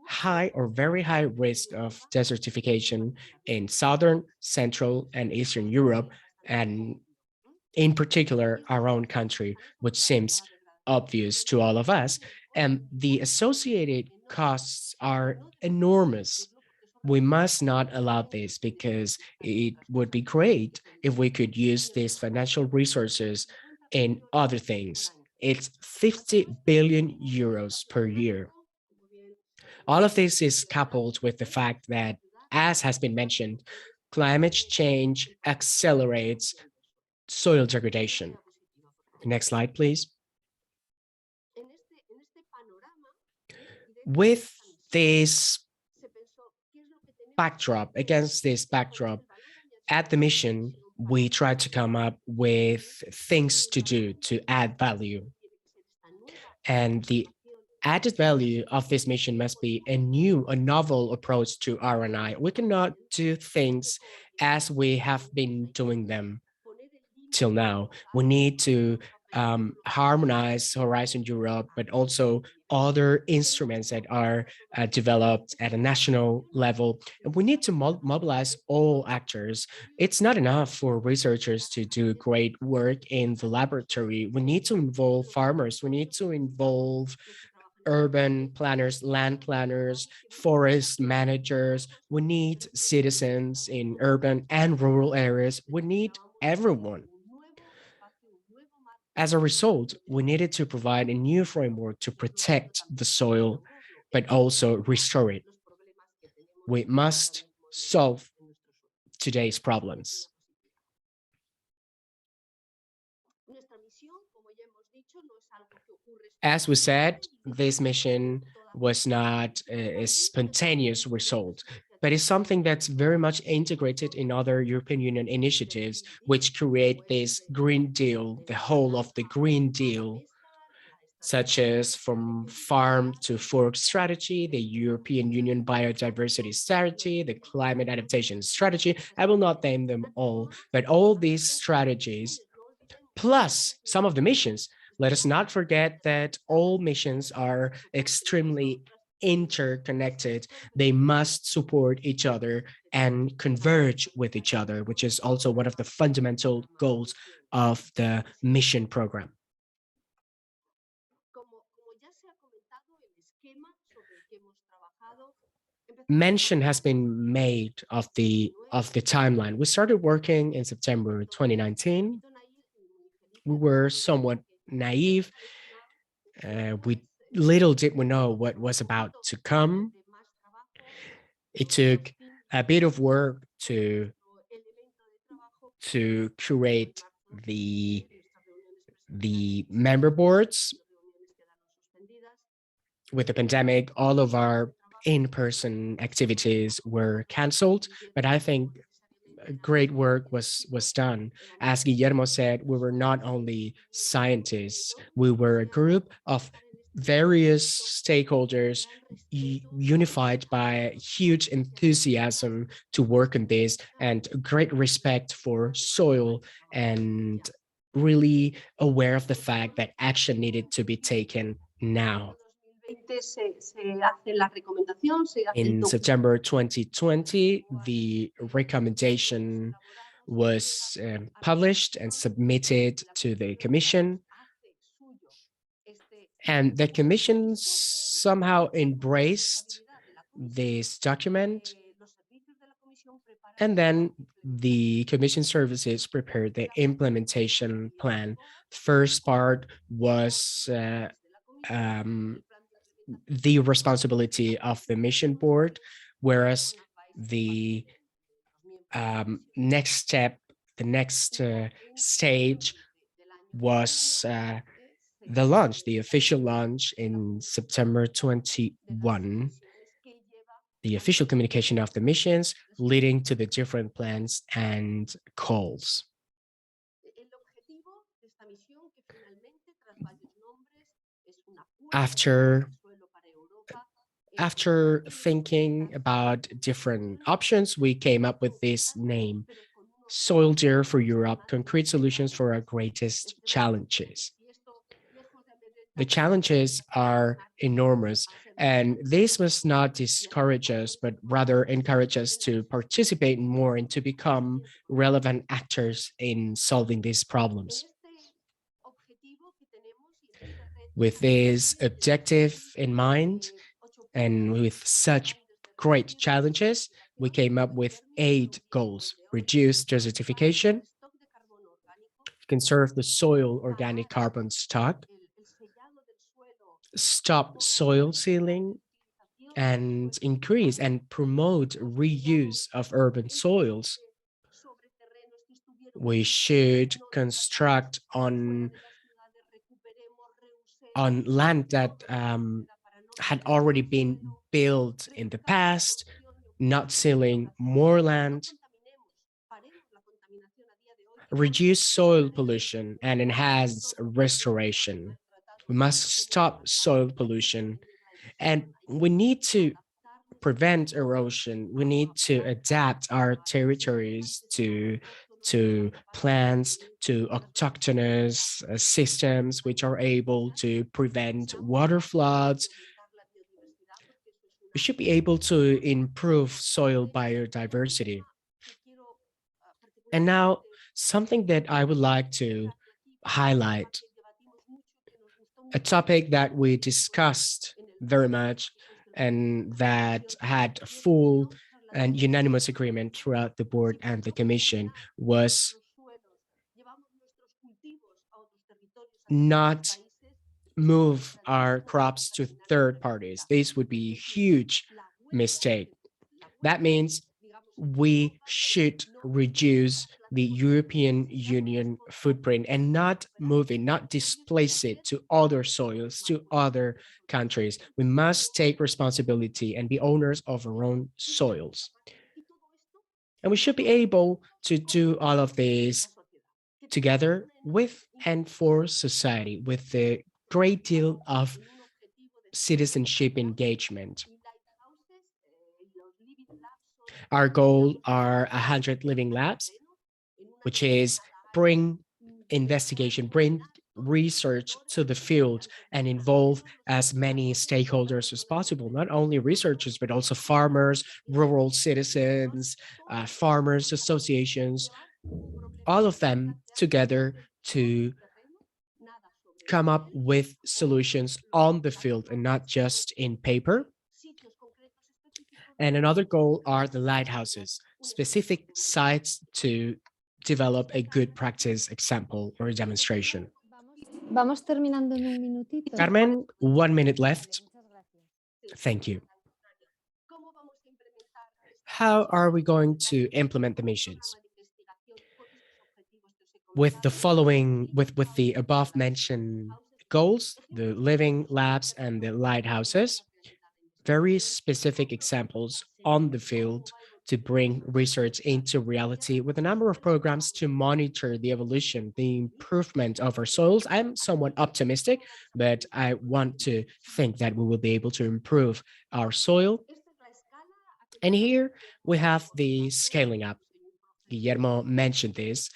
high or very high risk of desertification in Southern, Central, and Eastern Europe, and in particular, our own country, which seems obvious to all of us. And the associated costs are enormous. We must not allow this, because it would be great if we could use these financial resources in other things. It's 50 billion euros per year. All of this is coupled with the fact that, as has been mentioned, climate change accelerates soil degradation. Next slide, please. With this backdrop, against this backdrop, at the mission, we tried to come up with things to do to add value. And the added value of this mission must be a novel approach to R&I. We cannot do things as we have been doing them till now. We need to harmonize Horizon Europe, but also other instruments that are developed at a national level. And we need to mobilize all actors. It's not enough for researchers to do great work in the laboratory. We need to involve farmers. We need to involve urban planners, land planners, forest managers. We need citizens in urban and rural areas. We need everyone. As a result, we needed to provide a new framework to protect the soil, but also restore it. We must solve today's problems. As we said, this mission was not a spontaneous result, but it's something that's very much integrated in other European Union initiatives, which create this Green Deal, the whole of the Green Deal, such as from farm to fork strategy, the European Union biodiversity strategy, the climate adaptation strategy. I will not name them all, but all these strategies, plus some of the missions. Let us not forget that all missions are extremely interconnected. They must support each other and converge with each other, which is also one of the fundamental goals of the mission program. Mention has been made of the timeline. We started working in September 2019. We were somewhat naive. Little did we know what was about to come. It took a bit of work to curate the member boards. With the pandemic, all of our in-person activities were canceled, but I think great work was done. As Guillermo said, we were not only scientists, we were a group of various stakeholders unified by huge enthusiasm to work on this, and great respect for soil, and really aware of the fact that action needed to be taken now. In September 2020, the recommendation was published and submitted to the Commission. And the Commission somehow embraced this document. And then the Commission services prepared the implementation plan. First part was the responsibility of the mission board, whereas the next step, the next stage was the launch, the official launch in September 21, the official communication of the missions leading to the different plans and calls. After thinking about different options, we came up with this name, Soldier for Europe, concrete solutions for our greatest challenges. The challenges are enormous, and this must not discourage us, but rather encourage us to participate more and to become relevant actors in solving these problems. With this objective in mind, and with such great challenges, we came up with 8 goals: reduce desertification, conserve the soil organic carbon stock, stop soil sealing, and increase and promote reuse of urban soils. We should construct on land that had already been built in the past, not sealing more land, reduce soil pollution, and enhance restoration. We must stop soil pollution, and we need to prevent erosion. We need to adapt our territories to plants, to autochthonous systems which are able to prevent water floods. We should be able to improve soil biodiversity. And now, something that I would like to highlight, a topic that we discussed very much and that had full and unanimous agreement throughout the board and the commission, was not move our crops to third parties. This would be a huge mistake. That means we should reduce the European Union footprint and not move it, not displace it to other soils, to other countries. We must take responsibility and be owners of our own soils. And we should be able to do all of this together with and for society, with a great deal of citizenship engagement. Our goal are 100 living labs, which is bring investigation, bring research to the field and involve as many stakeholders as possible, not only researchers, but also farmers, rural citizens, farmers associations, all of them together to come up with solutions on the field and not just in paper. And another goal are the lighthouses, specific sites to develop a good practice example or a demonstration.
Vamos terminando en un minutito.
Carmen, 1 minute left. Thank you. How are we going to implement the missions? With the above mentioned goals, the living labs and the lighthouses, very specific examples on the field to bring research into reality with a number of programs to monitor the evolution, the improvement of our soils. I'm somewhat optimistic, but I want to think that we will be able to improve our soil. And here we have the scaling up. Guillermo mentioned this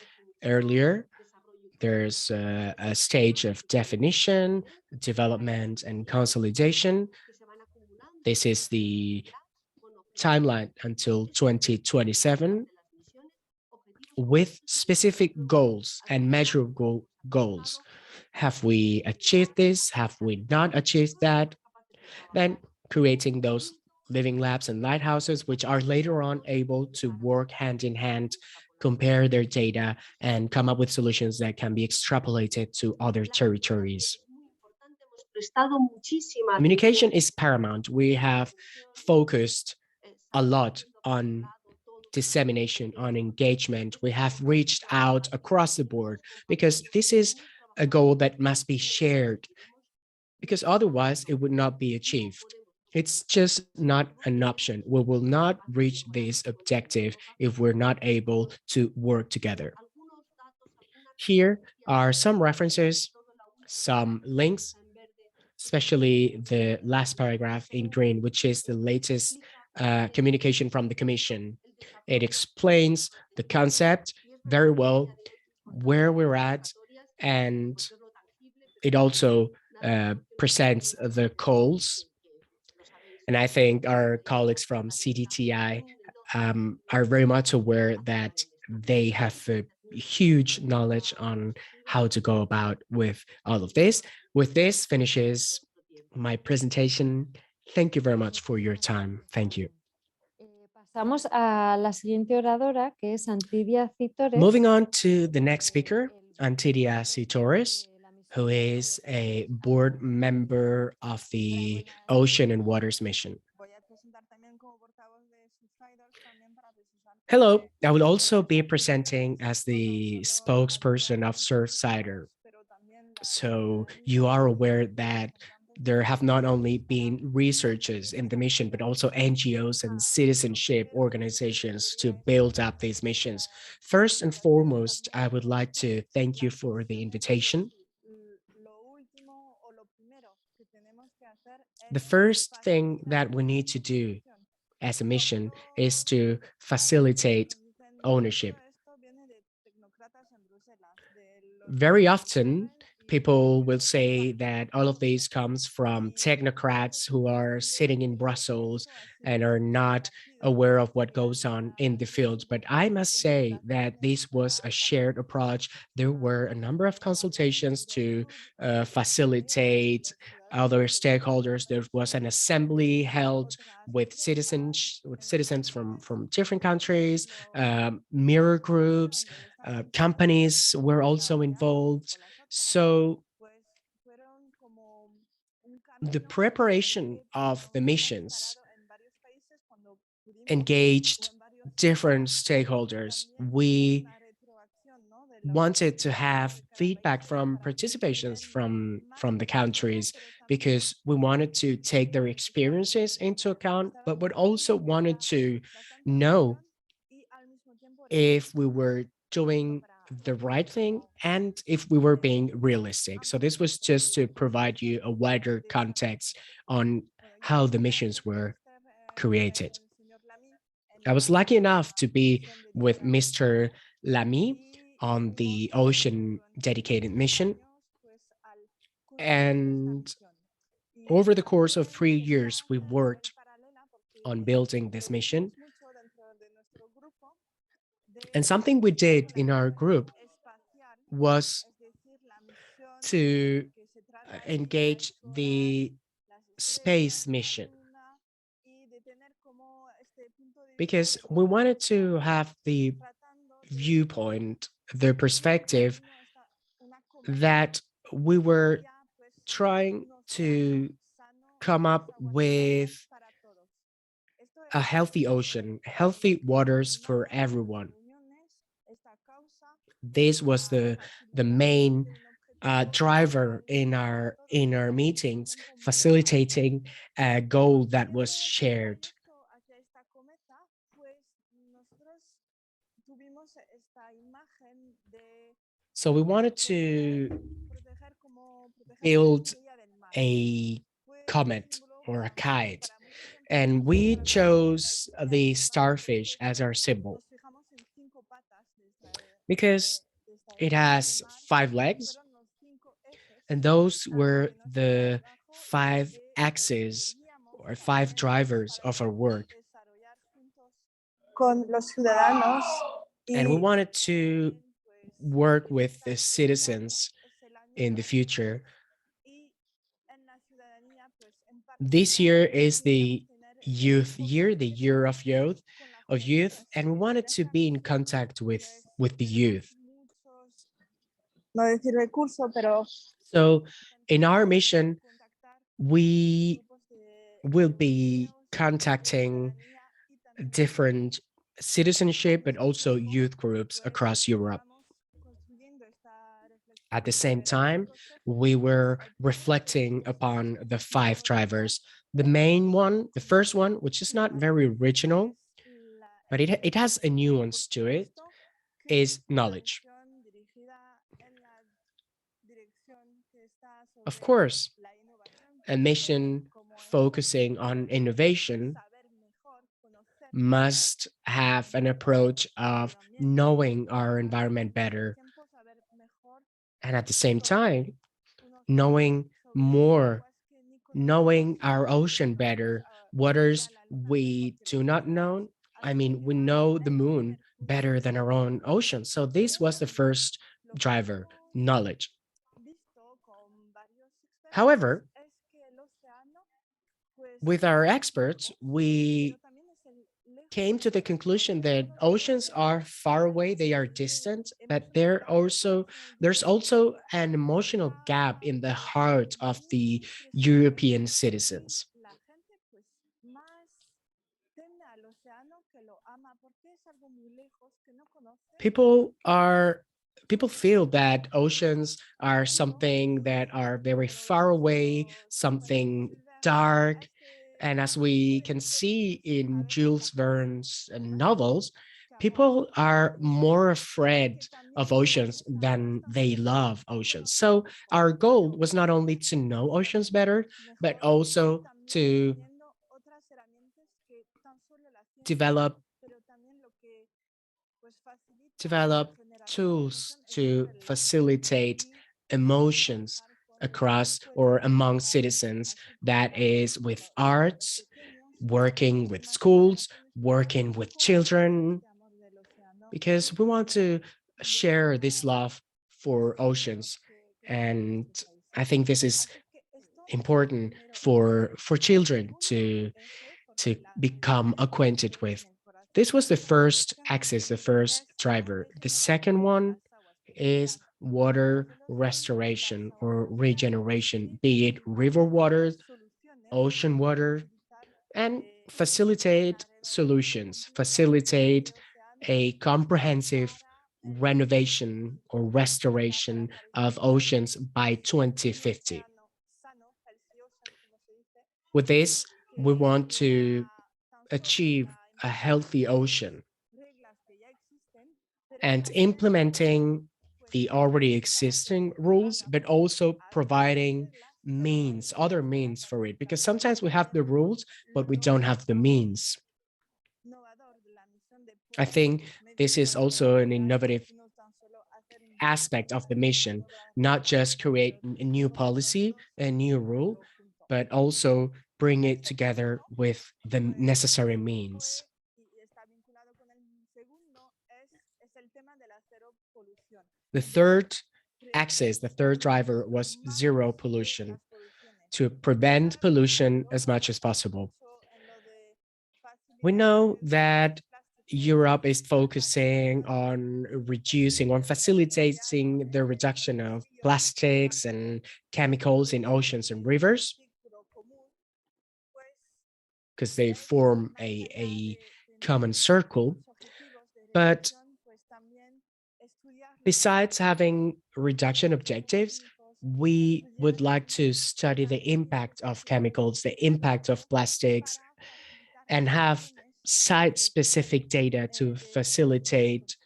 earlier. There's a stage of definition, development, and consolidation. This is the timeline until 2027 with specific goals and measurable goals. Have we achieved this? Have we not achieved that? Then creating those living labs and lighthouses, which are later on able to work hand in hand, compare their data, and come up with solutions that can be extrapolated to other territories. Communication is paramount. We have focused a lot on dissemination, on engagement. We have reached out across the board because this is a goal that must be shared, because otherwise it would not be achieved. It's just not an option. We will not reach this objective if we're not able to work together. Here are some references, some links, especially the last paragraph in green, which is the latest communication from the Commission. It explains the concept very well, where we're at, and it also presents the goals. And I think our colleagues from CDTI are very much aware that they have a huge knowledge on how to go about with all of this. With this finishes my presentation. Thank you very much for your time. Thank you.
Pasamos a la siguiente oradora, que es Antidia Citores.
Moving on to the next speaker, Antidia Citores, who is a board member of the Ocean and Waters Mission. Hello, I will also be presenting as the spokesperson of Surfsider. So you are aware that there have not only been researchers in the mission, but also NGOs and citizenship organizations to build up these missions. First and foremost, I would like to thank you for the invitation. The first thing that we need to do as a mission is to facilitate ownership. Very often, people will say that all of this comes from technocrats who are sitting in Brussels and are not aware of what goes on in the field. But I must say that this was a shared approach. There were a number of consultations to facilitate other stakeholders. There was an assembly held with citizens from different countries, mirror groups, companies were also involved. So the preparation of the missions engaged different stakeholders. We wanted to have feedback from participations from the countries because we wanted to take their experiences into account, but we also wanted to know if we were doing the right thing and if we were being realistic. So this was just to provide you a wider context on how the missions were created. I was lucky enough to be with Mr. Lamy on the ocean dedicated mission. And over the course of 3 years, we worked on building this mission. And something we did in our group was to engage the space mission, because we wanted to have the viewpoint, the perspective that we were trying to come up with a healthy ocean, healthy waters for everyone. This was the main driver in our meetings, facilitating a goal that was shared. So we wanted to build a comet or a kite, and we chose the starfish as our symbol because it has 5 legs, and those were the 5 axes or 5 drivers of our work. And we wanted to work with the citizens in the future. This year is the youth year, the year of youth, and we wanted to be in contact with the youth. So in our mission, we will be contacting different citizenship, but also youth groups across Europe. At the same time, we were reflecting upon the 5 drivers. The main one, the first one, which is not very original, but it has a nuance to it, is knowledge. Of course, a mission focusing on innovation must have an approach of knowing our environment better, and at the same time, knowing more, knowing our ocean better, waters we do not know. I mean, we know the moon better than our own ocean. So this was the first driver, knowledge. However, with our experts, we came to the conclusion that oceans are far away, they are distant, but there's also an emotional gap in the heart of the European citizens. People feel that oceans are something that are very far away, something dark. And as we can see in Jules Verne's novels, people are more afraid of oceans than they love oceans. So our goal was not only to know oceans better, but also to develop tools to facilitate emotions across or among citizens, that is with arts, working with schools, working with children, because we want to share this love for oceans. And I think this is important for children to become acquainted with. This was the first axis, the first driver. The second one is water restoration or regeneration, be it river water, ocean water, and facilitate solutions, facilitate a comprehensive renovation or restoration of oceans by 2050. With this, we want to achieve a healthy ocean and implementing the already existing rules, but also providing means, other means for it, because sometimes we have the rules, but we don't have the means. I think this is also an innovative aspect of the mission, not just create a new policy, a new rule, but also bring it together with the necessary means. The third axis, the third driver was zero pollution, to prevent pollution as much as possible. We know that Europe is focusing on reducing, on facilitating the reduction of plastics and chemicals in oceans and rivers, because they form a common circle. But besides having reduction objectives, we would like to study the impact of chemicals, the impact of plastics, and have site-specific data to facilitate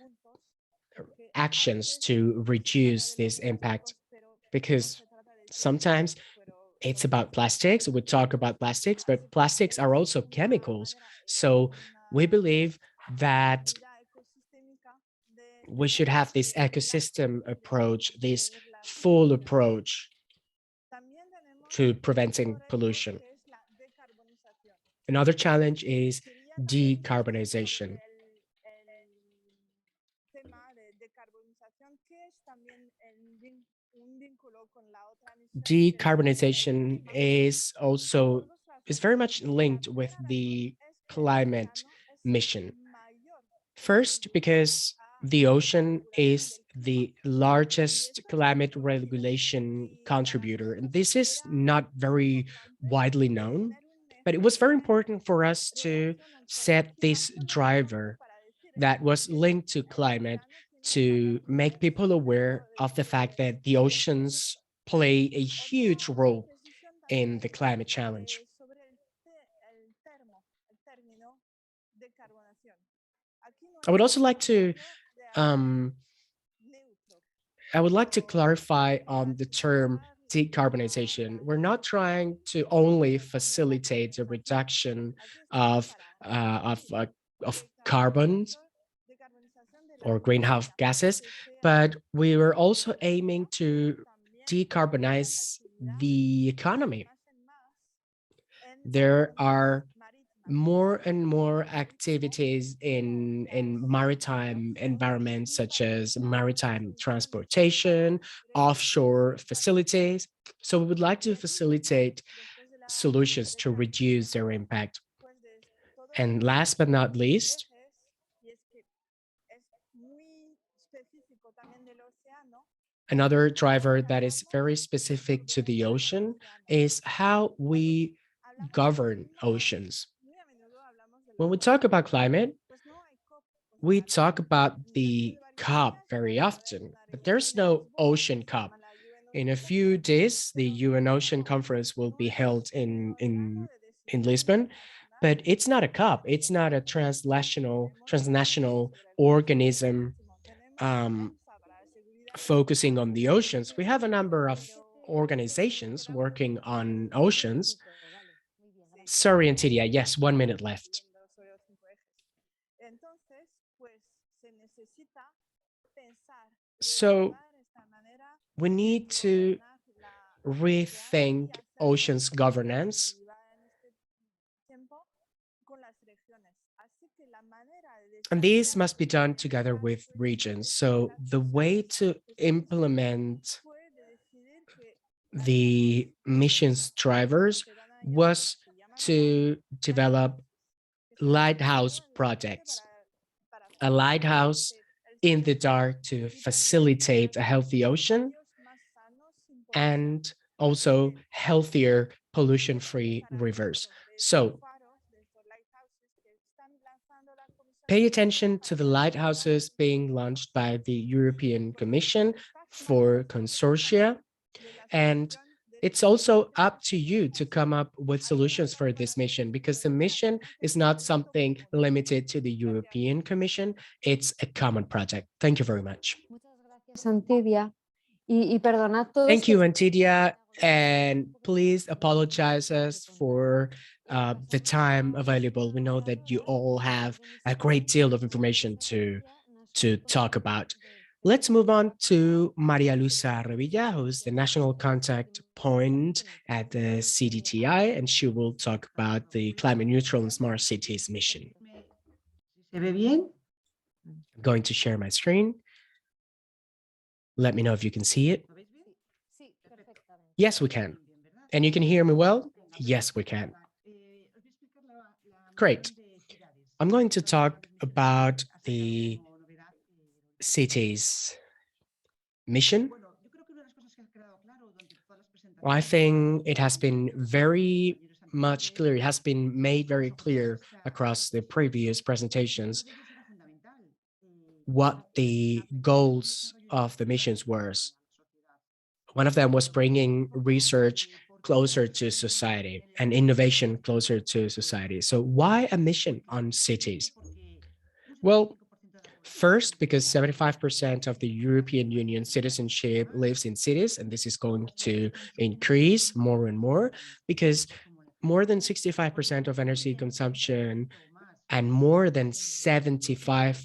actions to reduce this impact. Because sometimes it's about plastics, we talk about plastics, but plastics are also chemicals. So we believe that we should have this ecosystem approach, this full approach to preventing pollution. Another challenge is decarbonization. Decarbonization is very much linked with the climate mission. First, because the ocean is the largest climate regulation contributor, and this is not very widely known, but it was very important for us to set this driver that was linked to climate to make people aware of the fact that the oceans play a huge role in the climate challenge. I would also like to um, clarify on the term decarbonization. We're not trying to only facilitate the reduction of carbons or greenhouse gases, but we were also aiming to decarbonize the economy. There are more and more activities in maritime environments, such as maritime transportation, offshore facilities. So we would like to facilitate solutions to reduce their impact. And last but not least, another driver that is very specific to the ocean is how we govern oceans. When we talk about climate, we talk about the COP very often, but there's no ocean COP. In a few days, the UN Ocean Conference will be held in Lisbon, but it's not a COP. It's not a transnational organism focusing on the oceans. We have a number of organizations working on oceans. Sorry, Antidia. Yes, 1 minute left. So we need to rethink oceans governance. And these must be done together with regions. So the way to implement the missions drivers was to develop lighthouse projects. A lighthouse in the dark to facilitate a healthy ocean and also healthier pollution-free rivers. So pay attention to the lighthouses being launched by the European Commission for consortia. And it's also up to you to come up with solutions for this mission, because the mission is not something limited to the European Commission. It's a common project. Thank you very much.
Thank you,
Antidia, and please apologize us for the time available. We know that you all have a great deal of information to talk about. Let's move on to Maria Luisa Revilla, who's the national contact point at the CDTI, and she will talk about the climate neutral and smart cities mission. I'm going to share my screen. Let me know if you can see it. Yes, we can. And you can hear me well? Yes, we can. Great. I'm going to talk about the cities mission. I think it has been very much clear. It has been made very clear across the previous presentations what the goals of the missions were. One of them was bringing research closer to society and innovation closer to society. So why a mission on cities? Well, first, because 75% of the European Union citizenship lives in cities, and this is going to increase more and more because more than 65% of energy consumption and more than 75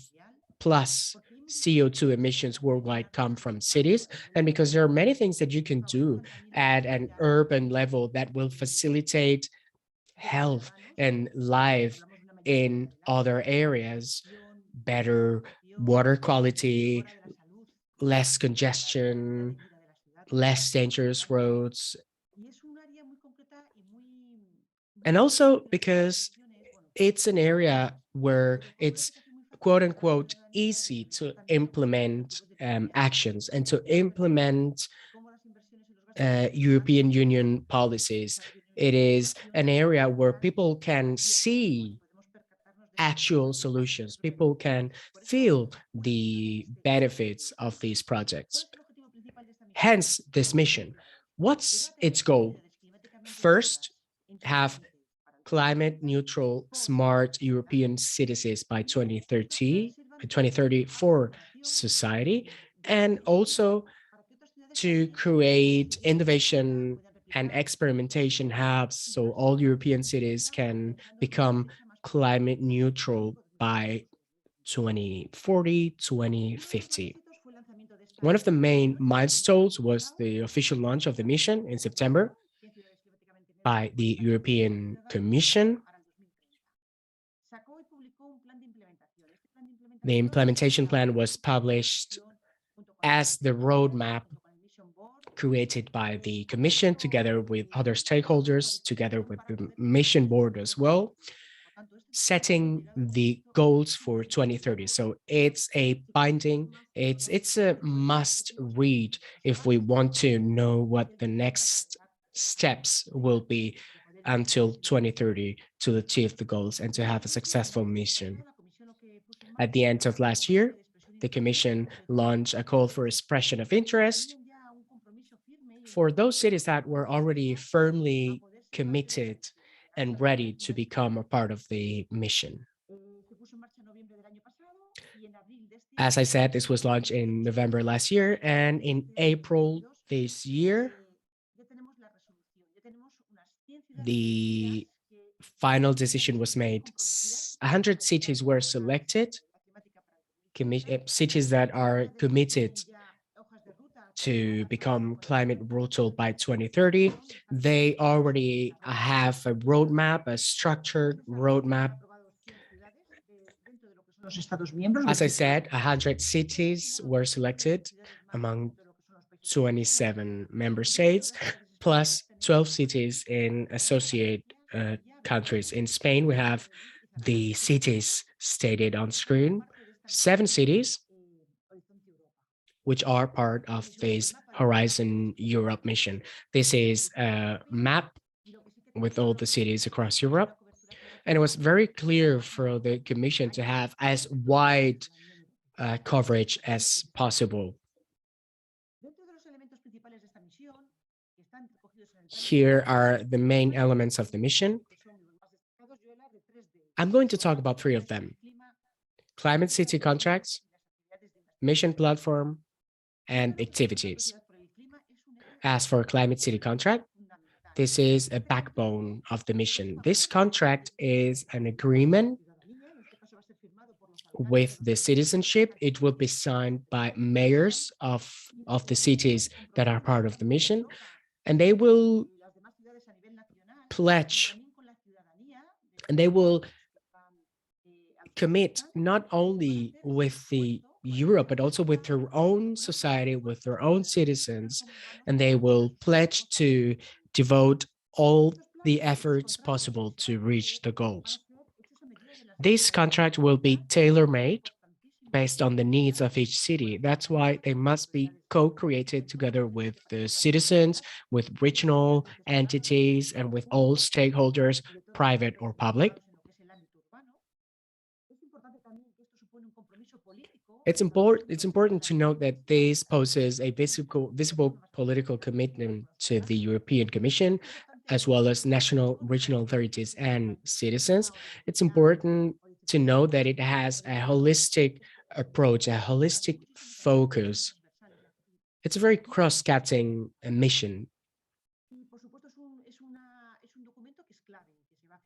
plus CO2 emissions worldwide come from cities. And because there are many things that you can do at an urban level that will facilitate health and life in other areas, better water quality, less congestion, less dangerous roads. And also because it's an area where it's quote unquote easy to implement actions and to implement European Union policies. It is an area where people can see actual solutions. People can feel the benefits of these projects. Hence this mission. What's its goal? First, have climate neutral, smart European cities by 2030 for society, and also to create innovation and experimentation hubs so all European cities can become climate neutral by 2040, 2050. One of the main milestones was the official launch of the mission in September by the European Commission. The implementation plan was published as the roadmap created by the Commission together with other stakeholders, together with the mission board as well, setting the goals for 2030. So it's a binding, it's a must read if we want to know what the next steps will be until 2030 to achieve the goals and to have a successful mission. At the end of last year, the Commission launched a call for expression of interest for those cities that were already firmly committed and ready to become a part of the mission. As I said, this was launched in November last year, and in April this year, the final decision was made. 100 cities were selected, cities that are committed to become climate neutral by 2030. They already have a roadmap, a structured roadmap. As I said, 100 cities were selected among 27 member states, plus 12 cities in associate countries. In Spain, we have the cities stated on screen, 7 cities, which are part of this Horizon Europe mission. This is a map with all the cities across Europe. And it was very clear for the Commission to have as wide coverage as possible. Here are the main elements of the mission. I'm going to talk about 3 of them: climate city contracts, mission platform, and activities. As for climate city contract, this is a backbone of the mission. This contract is an agreement with the citizenship. It will be signed by mayors of the cities that are part of the mission, and they will pledge and they will commit not only with the Europe, but also with their own society, with their own citizens, and they will pledge to devote all the efforts possible to reach the goals. This contract will be tailor-made based on the needs of each city. That's why they must be co-created together with the citizens, with regional entities, and with all stakeholders, private or public. It's important to note that this poses a visible political commitment to the European Commission, as well as national, regional authorities and citizens. It's important to know that it has a holistic approach, a holistic focus. It's a very cross-cutting mission.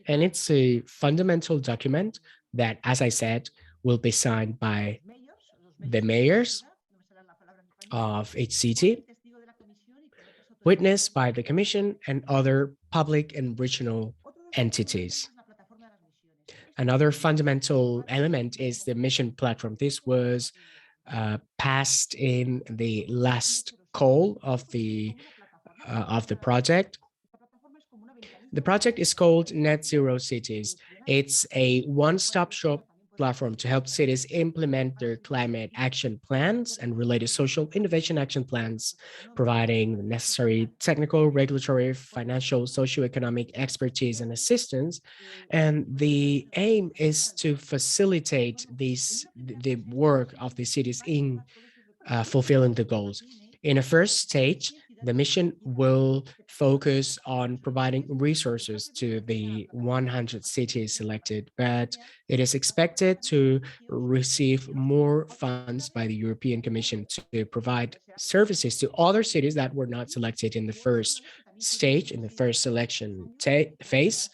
And it's a fundamental document that, as I said, will be signed by the mayors of each city, witnessed by the Commission and other public and regional entities. Another fundamental element is the mission platform. This was passed in the last call of the project. The project is called Net Zero Cities. It's a one-stop shop platform to help cities implement their climate action plans and related social innovation action plans, providing the necessary technical, regulatory, financial, socioeconomic expertise and assistance. And the aim is to facilitate the work of the cities in fulfilling the goals. In a first stage, the mission will focus on providing resources to the 100 cities selected, but it is expected to receive more funds by the European Commission to provide services to other cities that were not selected in the first stage, in the first selection phase,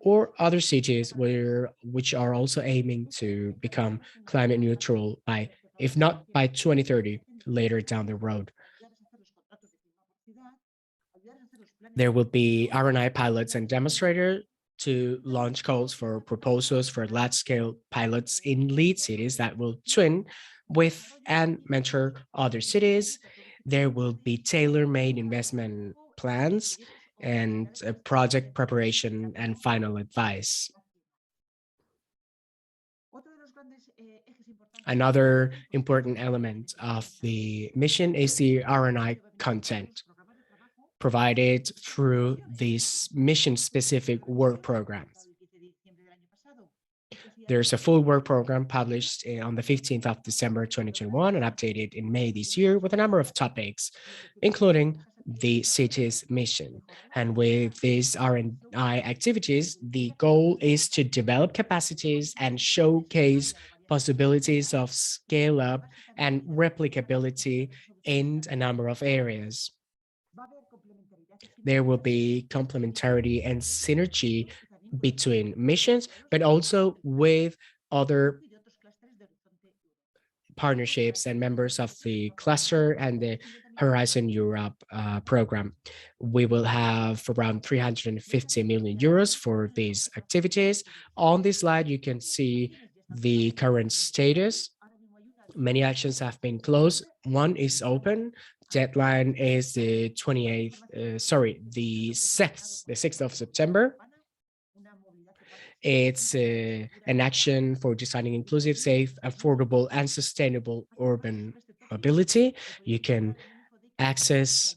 or other cities which are also aiming to become climate neutral by, if not by 2030, later down the road. There will be R&I pilots and demonstrators to launch calls for proposals for large-scale pilots in lead cities that will twin with and mentor other cities. There will be tailor-made investment plans and project preparation and final advice. Another important element of the mission is the R&I content provided through these mission-specific work programs. There's a full work program published on the 15th of December 2021 and updated in May this year with a number of topics, including the city's mission. And with these R&I activities, the goal is to develop capacities and showcase possibilities of scale up and replicability in a number of areas. There will be complementarity and synergy between missions, but also with other partnerships and members of the cluster and the Horizon Europe program. We will have around 350 million euros for these activities. On this slide, you can see the current status. Many actions have been closed. One is open. Deadline is the 6th of September. It's an action for designing inclusive, safe, affordable, and sustainable urban mobility. You can access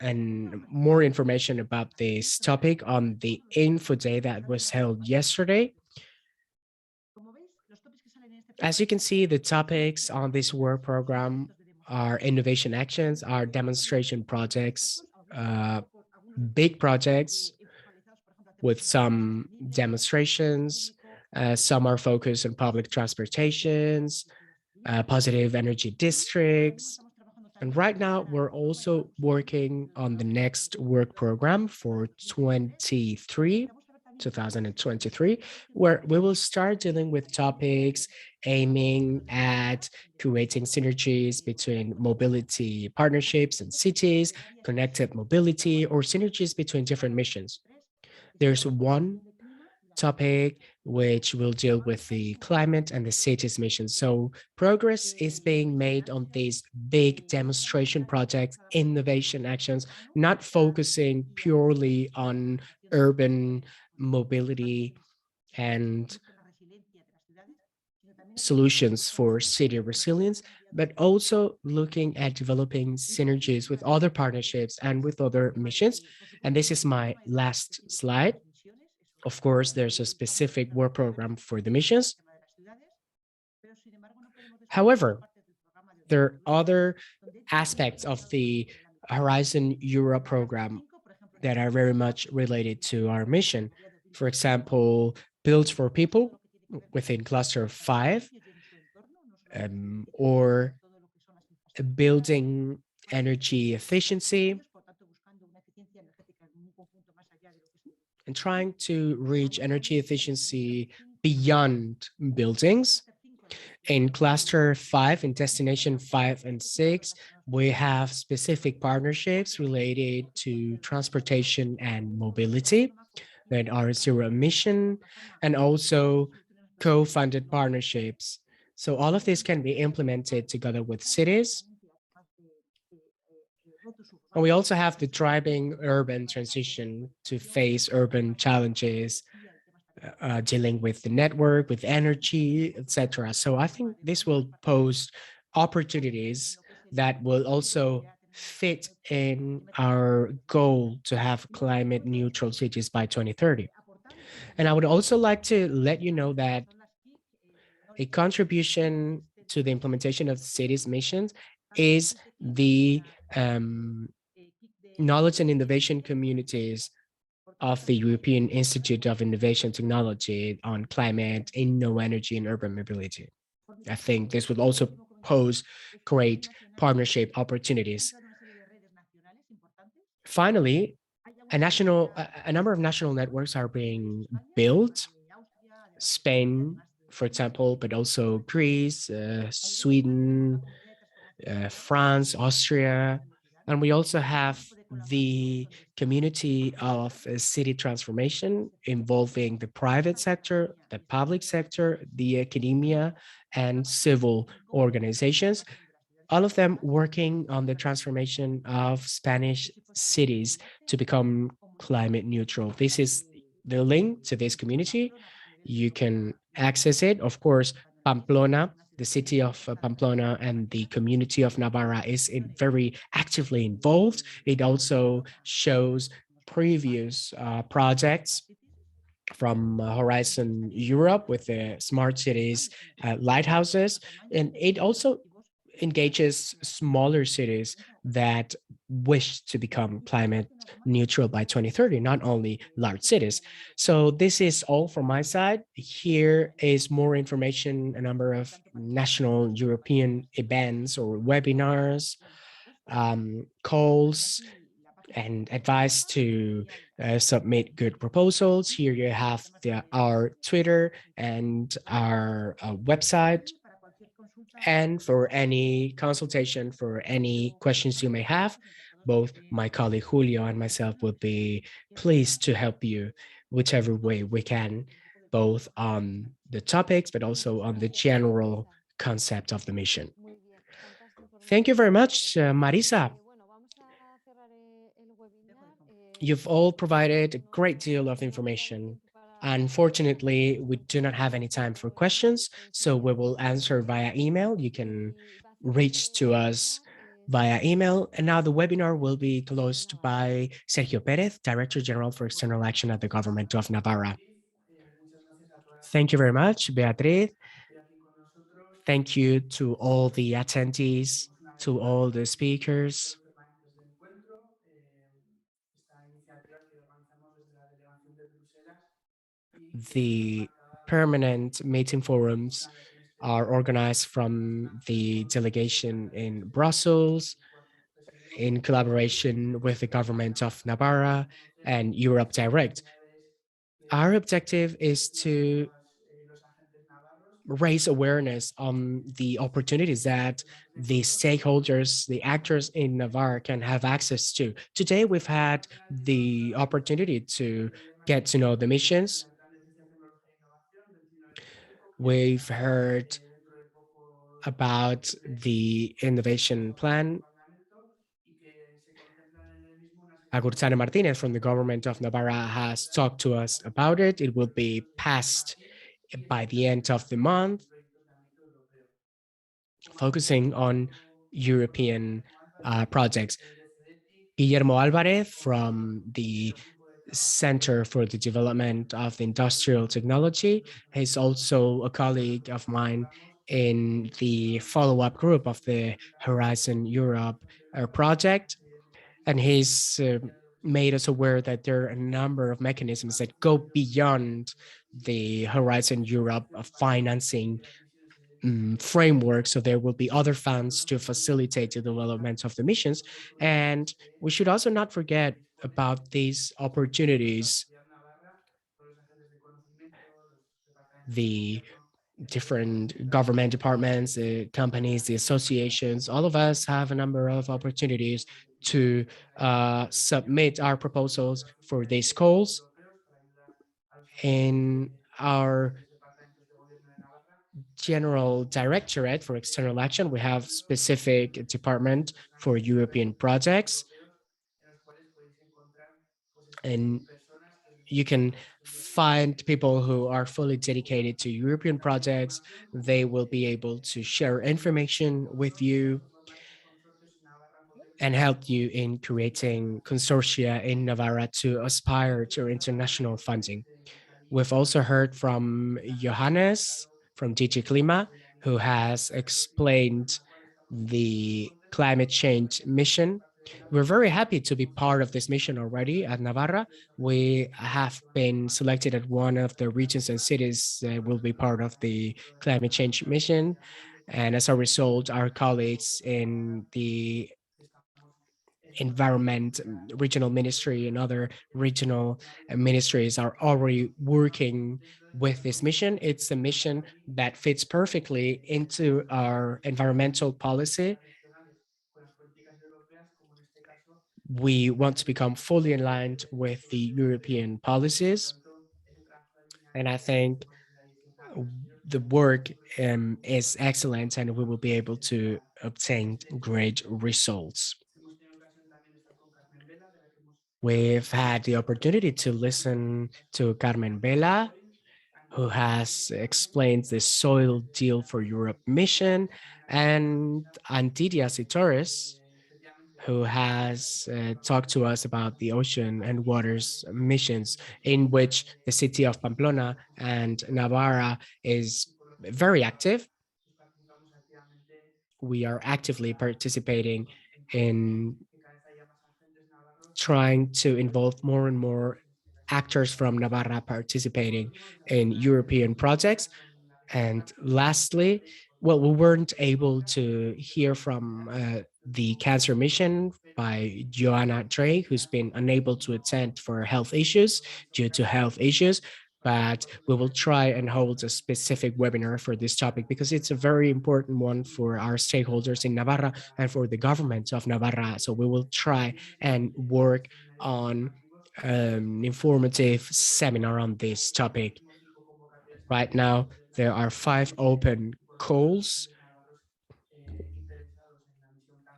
and more information about this topic on the info day that was held yesterday. As you can see, the topics on this work program are innovation actions, are demonstration projects, big projects with some demonstrations. Some are focused on public transportations, positive energy districts. And right now, we're also working on the next work program for 2023, where we will start dealing with topics aiming at creating synergies between mobility partnerships and cities, connected mobility, or synergies between different missions. There's one topic which will deal with the climate and the cities mission. So progress is being made on these big demonstration projects, innovation actions, not focusing purely on urban mobility and solutions for city resilience, but also looking at developing synergies with other partnerships and with other missions. And this is my last slide. Of course, there's a specific work program for the missions. However, there are other aspects of the Horizon Europe program that are very much related to our mission. For example, Build for People within Cluster 5, or building energy efficiency, and trying to reach energy efficiency beyond buildings. In Cluster 5, in Destination 5 and 6, we have specific partnerships related to transportation and mobility that are zero emission, and also co-funded partnerships. So all of this can be implemented together with cities. And we also have the driving urban transition to face urban challenges dealing with the network, with energy, etc. So I think this will pose opportunities that will also fit in our goal to have climate neutral cities by 2030. And I would also like to let you know that a contribution to the implementation of cities missions is the knowledge and innovation communities of the European Institute of Innovation Technology on climate, inno energy, and urban mobility. I think this would also pose great partnership opportunities. Finally, a number of national networks are being built. Spain, for example, but also Greece, Sweden, France, Austria, and we also have the community of city transformation involving the private sector, the public sector, the academia, and civil organizations, all of them working on the transformation of Spanish cities to become climate neutral. This is the link to this community. You can access it. Of course, Pamplona, the city of Pamplona and the community of Navarra is very actively involved. It also shows previous projects from Horizon Europe with the smart cities lighthouses. And it also engages smaller cities that wish to become climate neutral by 2030, not only large cities. So this is all from my side. Here is more information, a number of national European events or webinars, calls, and advice to submit good proposals. Here you have our Twitter and our website. And for any consultation, for any questions you may have, both my colleague Julio and myself will be pleased to help you whichever way we can, both on the topics, but also on the general concept of the mission. Thank you very much, Marisa. You've all provided a great deal of information. Unfortunately, we do not have any time for questions, so we will answer via email. You can reach to us via email. And now the webinar will be closed by Sergio Pérez, Director General for External Action at the Government of Navarra. Thank you very much, Beatriz. Thank you to all the attendees, to all the speakers. The permanent meeting forums are organized from the delegation in Brussels in collaboration with the government of Navarra and Europe Direct. Our objective is to raise awareness on the opportunities that the stakeholders, the actors in Navarra can have access to. Today, we've had the opportunity to get to know the missions. We've heard about the innovation plan. Agurtzane Martinez from the government of Navarra has talked to us about it. It will be passed by the end of the month, focusing on European projects. Guillermo Alvarez from the Center for the Development of Industrial Technology is also a colleague of mine in the follow-up group of the Horizon Europe project. And he's made us aware that there are a number of mechanisms that go beyond the Horizon Europe financing framework. So there will be other funds to facilitate the development of the missions. And we should also not forget about these opportunities. The different government departments, the companies, the associations, all of us have a number of opportunities to submit our proposals for these calls. In our General Directorate for External Action, we have specific department for European projects. And you can find people who are fully dedicated to European projects. They will be able to share information with you and help you in creating consortia in Navarra to aspire to international funding. We've also heard from Johannes from DG Clima, who has explained the climate change mission. We're very happy to be part of this mission already at Navarra. We have been selected as one of the regions and cities that will be part of the climate change mission. And as a result, our colleagues in the environment, regional ministry, and other regional ministries are already working with this mission. It's a mission that fits perfectly into our environmental policy. We want to become fully aligned with the European policies. And I think the work is excellent, and we will be able to obtain great results. We've had the opportunity to listen to Carmen Vela, who has explained the Soil Deal for Europe mission, and Antidia Torres, who has talked to us about the ocean and waters missions, in which the city of Pamplona and Navarra is very active. We are actively participating in trying to involve more and more actors from Navarra participating in European projects. And lastly, well, we weren't able to hear from the cancer mission by Joanna Drake, who's been unable to attend for health issues due to health issues. But we will try and hold a specific webinar for this topic because it's a very important one for our stakeholders in Navarra and for the government of Navarra. So we will try and work on an informative seminar on this topic. Right now, there are 5 open calls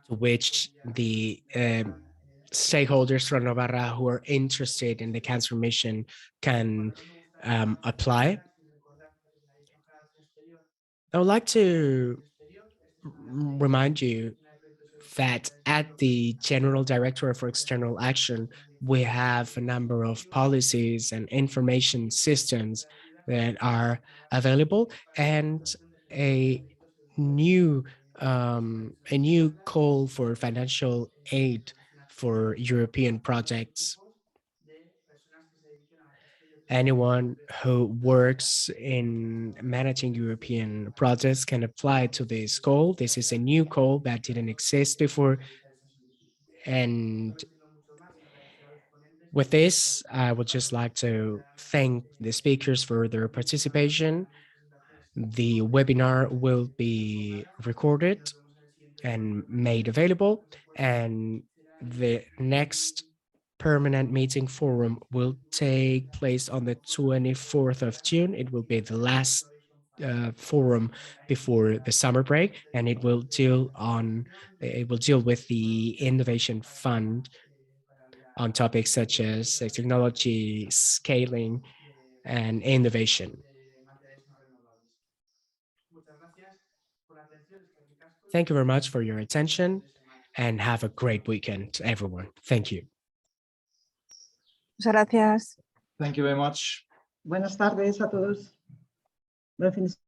to which the stakeholders from Navarra who are interested in the cancer mission can apply. I would like to remind you that at the General Directorate for External Action, we have a number of policies and information systems that are available, and a new call for financial aid for European projects. Anyone who works in managing European projects can apply to this call. This is a new call that didn't exist before. And with this, I would just like to thank the speakers for their participation. The webinar will be recorded and made available, and the next permanent meeting forum will take place on the 24th of June. It will be the last forum before the summer break, and it will deal with the Innovation Fund on topics such as technology, scaling, and innovation. Thank you very much for your attention, and have a great weekend, everyone. Thank you.
Muchas gracias.
Thank you very much.
Buenas tardes a todos. Buen fin de